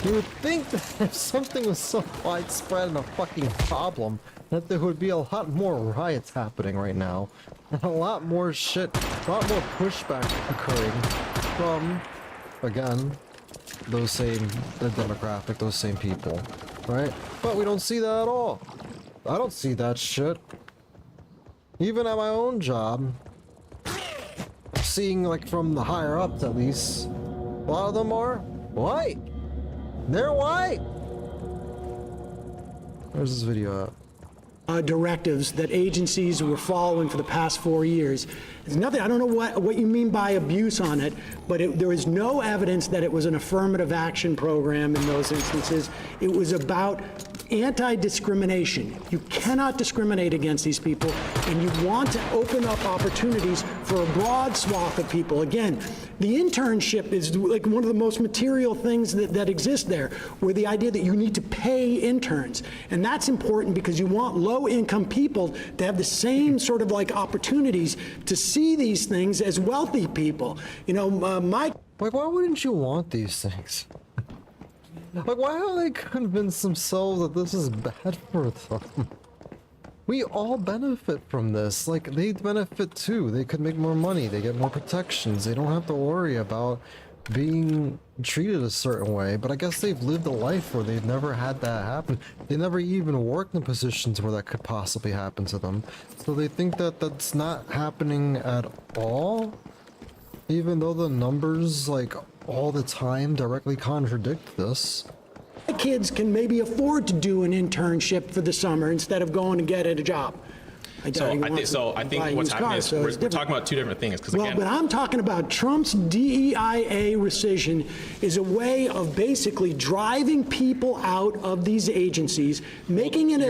You would think that if something was so widespread and a fucking problem, that there would be a lot more riots happening right now, and a lot more shit, a lot more pushback occurring from, again, those same demographic, those same people, right? But we don't see that at all. I don't see that shit. Even at my own job, seeing, like, from the higher ups at least, a lot of them are white. They're white. Where's this video at? Directives that agencies were following for the past 4 years. There's nothing, I don't know what you mean by abuse on it, but there is no evidence that it was an affirmative action program in those instances. It was about anti-discrimination. You cannot discriminate against these people, and you want to open up opportunities for a broad swath of people. Again, the internship is like one of the most material things that exist there, where the idea that you need to pay interns. And that's important because you want low-income people to have the same sort of like opportunities to see these things as wealthy people. Like, why wouldn't you want these things? Like, why don't they convince themselves that this is bad for them? We all benefit from this. Like, they benefit too. They could make more money. They get more protections. They don't have to worry about being treated a certain way. But I guess they've lived a life where they've never had that happen. They never even worked in positions where that could possibly happen to them. So they think that that's not happening at all, even though the numbers, like, all the time directly contradict this. Kids can maybe afford to do an internship for the summer instead of going to get a job. So he I think wants to buy what's used happening cars, is so we're it's different. talking about two different things. Because Well, again, but I'm talking about Trump's DEIA rescission is a way of basically driving people out of these agencies, making it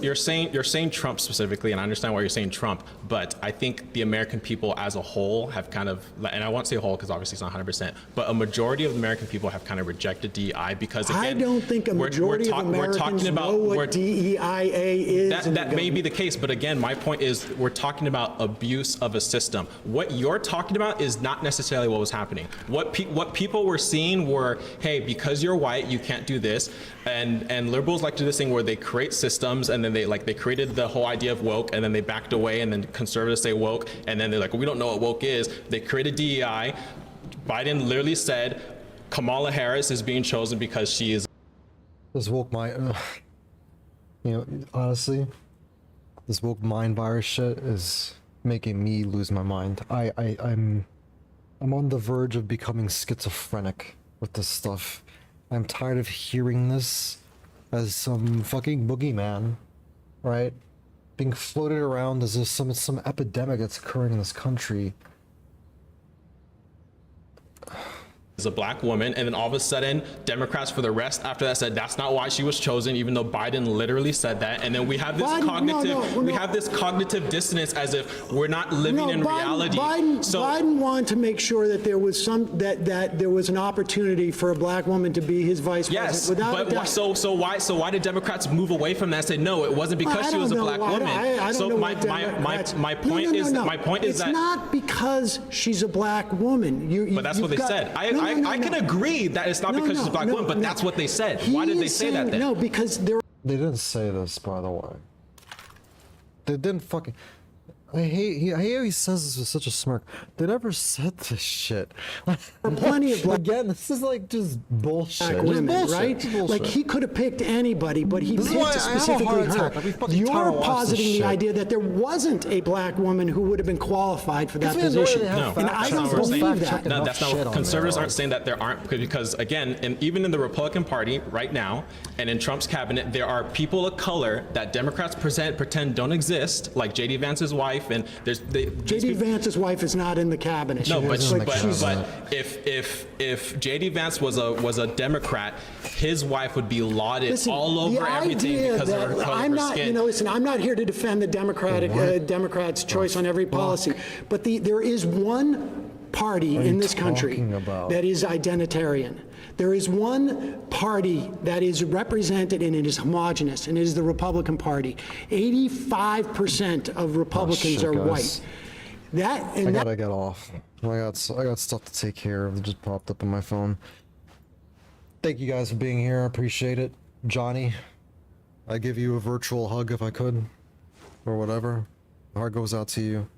you're saying Trump specifically, and I understand why you're saying Trump, but I think the American people as a whole have kind of, and I won't say whole because obviously it's not 100%, but a majority of the American people have kind of rejected DEI because again, I don't think a majority of Americans know what DEIA is. That may be the case, but again, my point is we're talking about abuse of a system. What you're talking about is not necessarily what was happening. What people were seeing were, hey, because you're white, you can't do this, and liberals like to do this thing where they create systems and then they created the whole idea of woke and then they backed away, and then conservatives say woke and then they're like, well, we don't know what woke is. They created DEI. Biden literally said Kamala Harris is being chosen because she is. This woke honestly, this woke mind virus shit is making me lose my mind. I'm on the verge of becoming schizophrenic with this stuff. I'm tired of hearing this as some fucking boogeyman, right? Being floated around as if some epidemic that's occurring in this country. Is a black woman, and then all of a sudden Democrats for the rest after that said that's not why she was chosen, even though Biden literally said that. And then we have this cognitive dissonance as if we're not living in reality. Biden wanted to make sure that there was that there was an opportunity for a black woman to be his vice president. But so why did Democrats move away from that and say no, it wasn't because she was a black woman? My point is that it's not because she's a black woman. But that's what they said. I can agree that it's not because she's a black woman, but that's what they said. Why did they say that then? No, because they didn't say this, by the way. They didn't fucking. I hate how he says this with such a smirk. They never said this shit. Plenty of again, this is like just bullshit. Black women, bullshit. right? Like he could have picked anybody, but he picked specifically her. You're positing the idea that there wasn't a black woman who would have been qualified for that position, and I don't believe that. No, that's not what conservatives aren't saying, that there aren't, because again, and even in the Republican Party right now, and in Trump's cabinet, there are people of color that Democrats pretend don't exist, like J.D. Vance's wife. And there's J.D. Vance's wife is not in the cabinet. No, but if J.D. Vance was a Democrat, his wife would be lauded all over everything because of her color of her skin. Listen, I'm not here to defend the Democrats' choice on every policy, but there is one party in this country that is identitarian. There is one party that is represented and it is homogenous, and it is the Republican Party. 85% of Republicans are white. I gotta get off. I got stuff to take care of that just popped up on my phone. Thank you guys for being here. I appreciate it. Johnny, I'd give you a virtual hug if I could, or whatever. The heart goes out to you.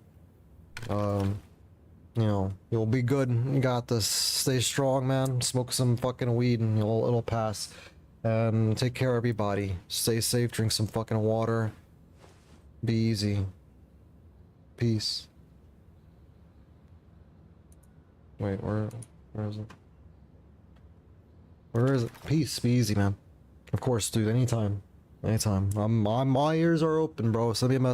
You'll be good. You got this. Stay strong, man. Smoke some fucking weed and it'll pass. And take care of everybody. Stay safe. Drink some fucking water. Be easy. Peace. Wait, where is it? Where is it? Peace. Be easy, man. Of course, dude. Anytime. My ears are open, bro. Send me a message.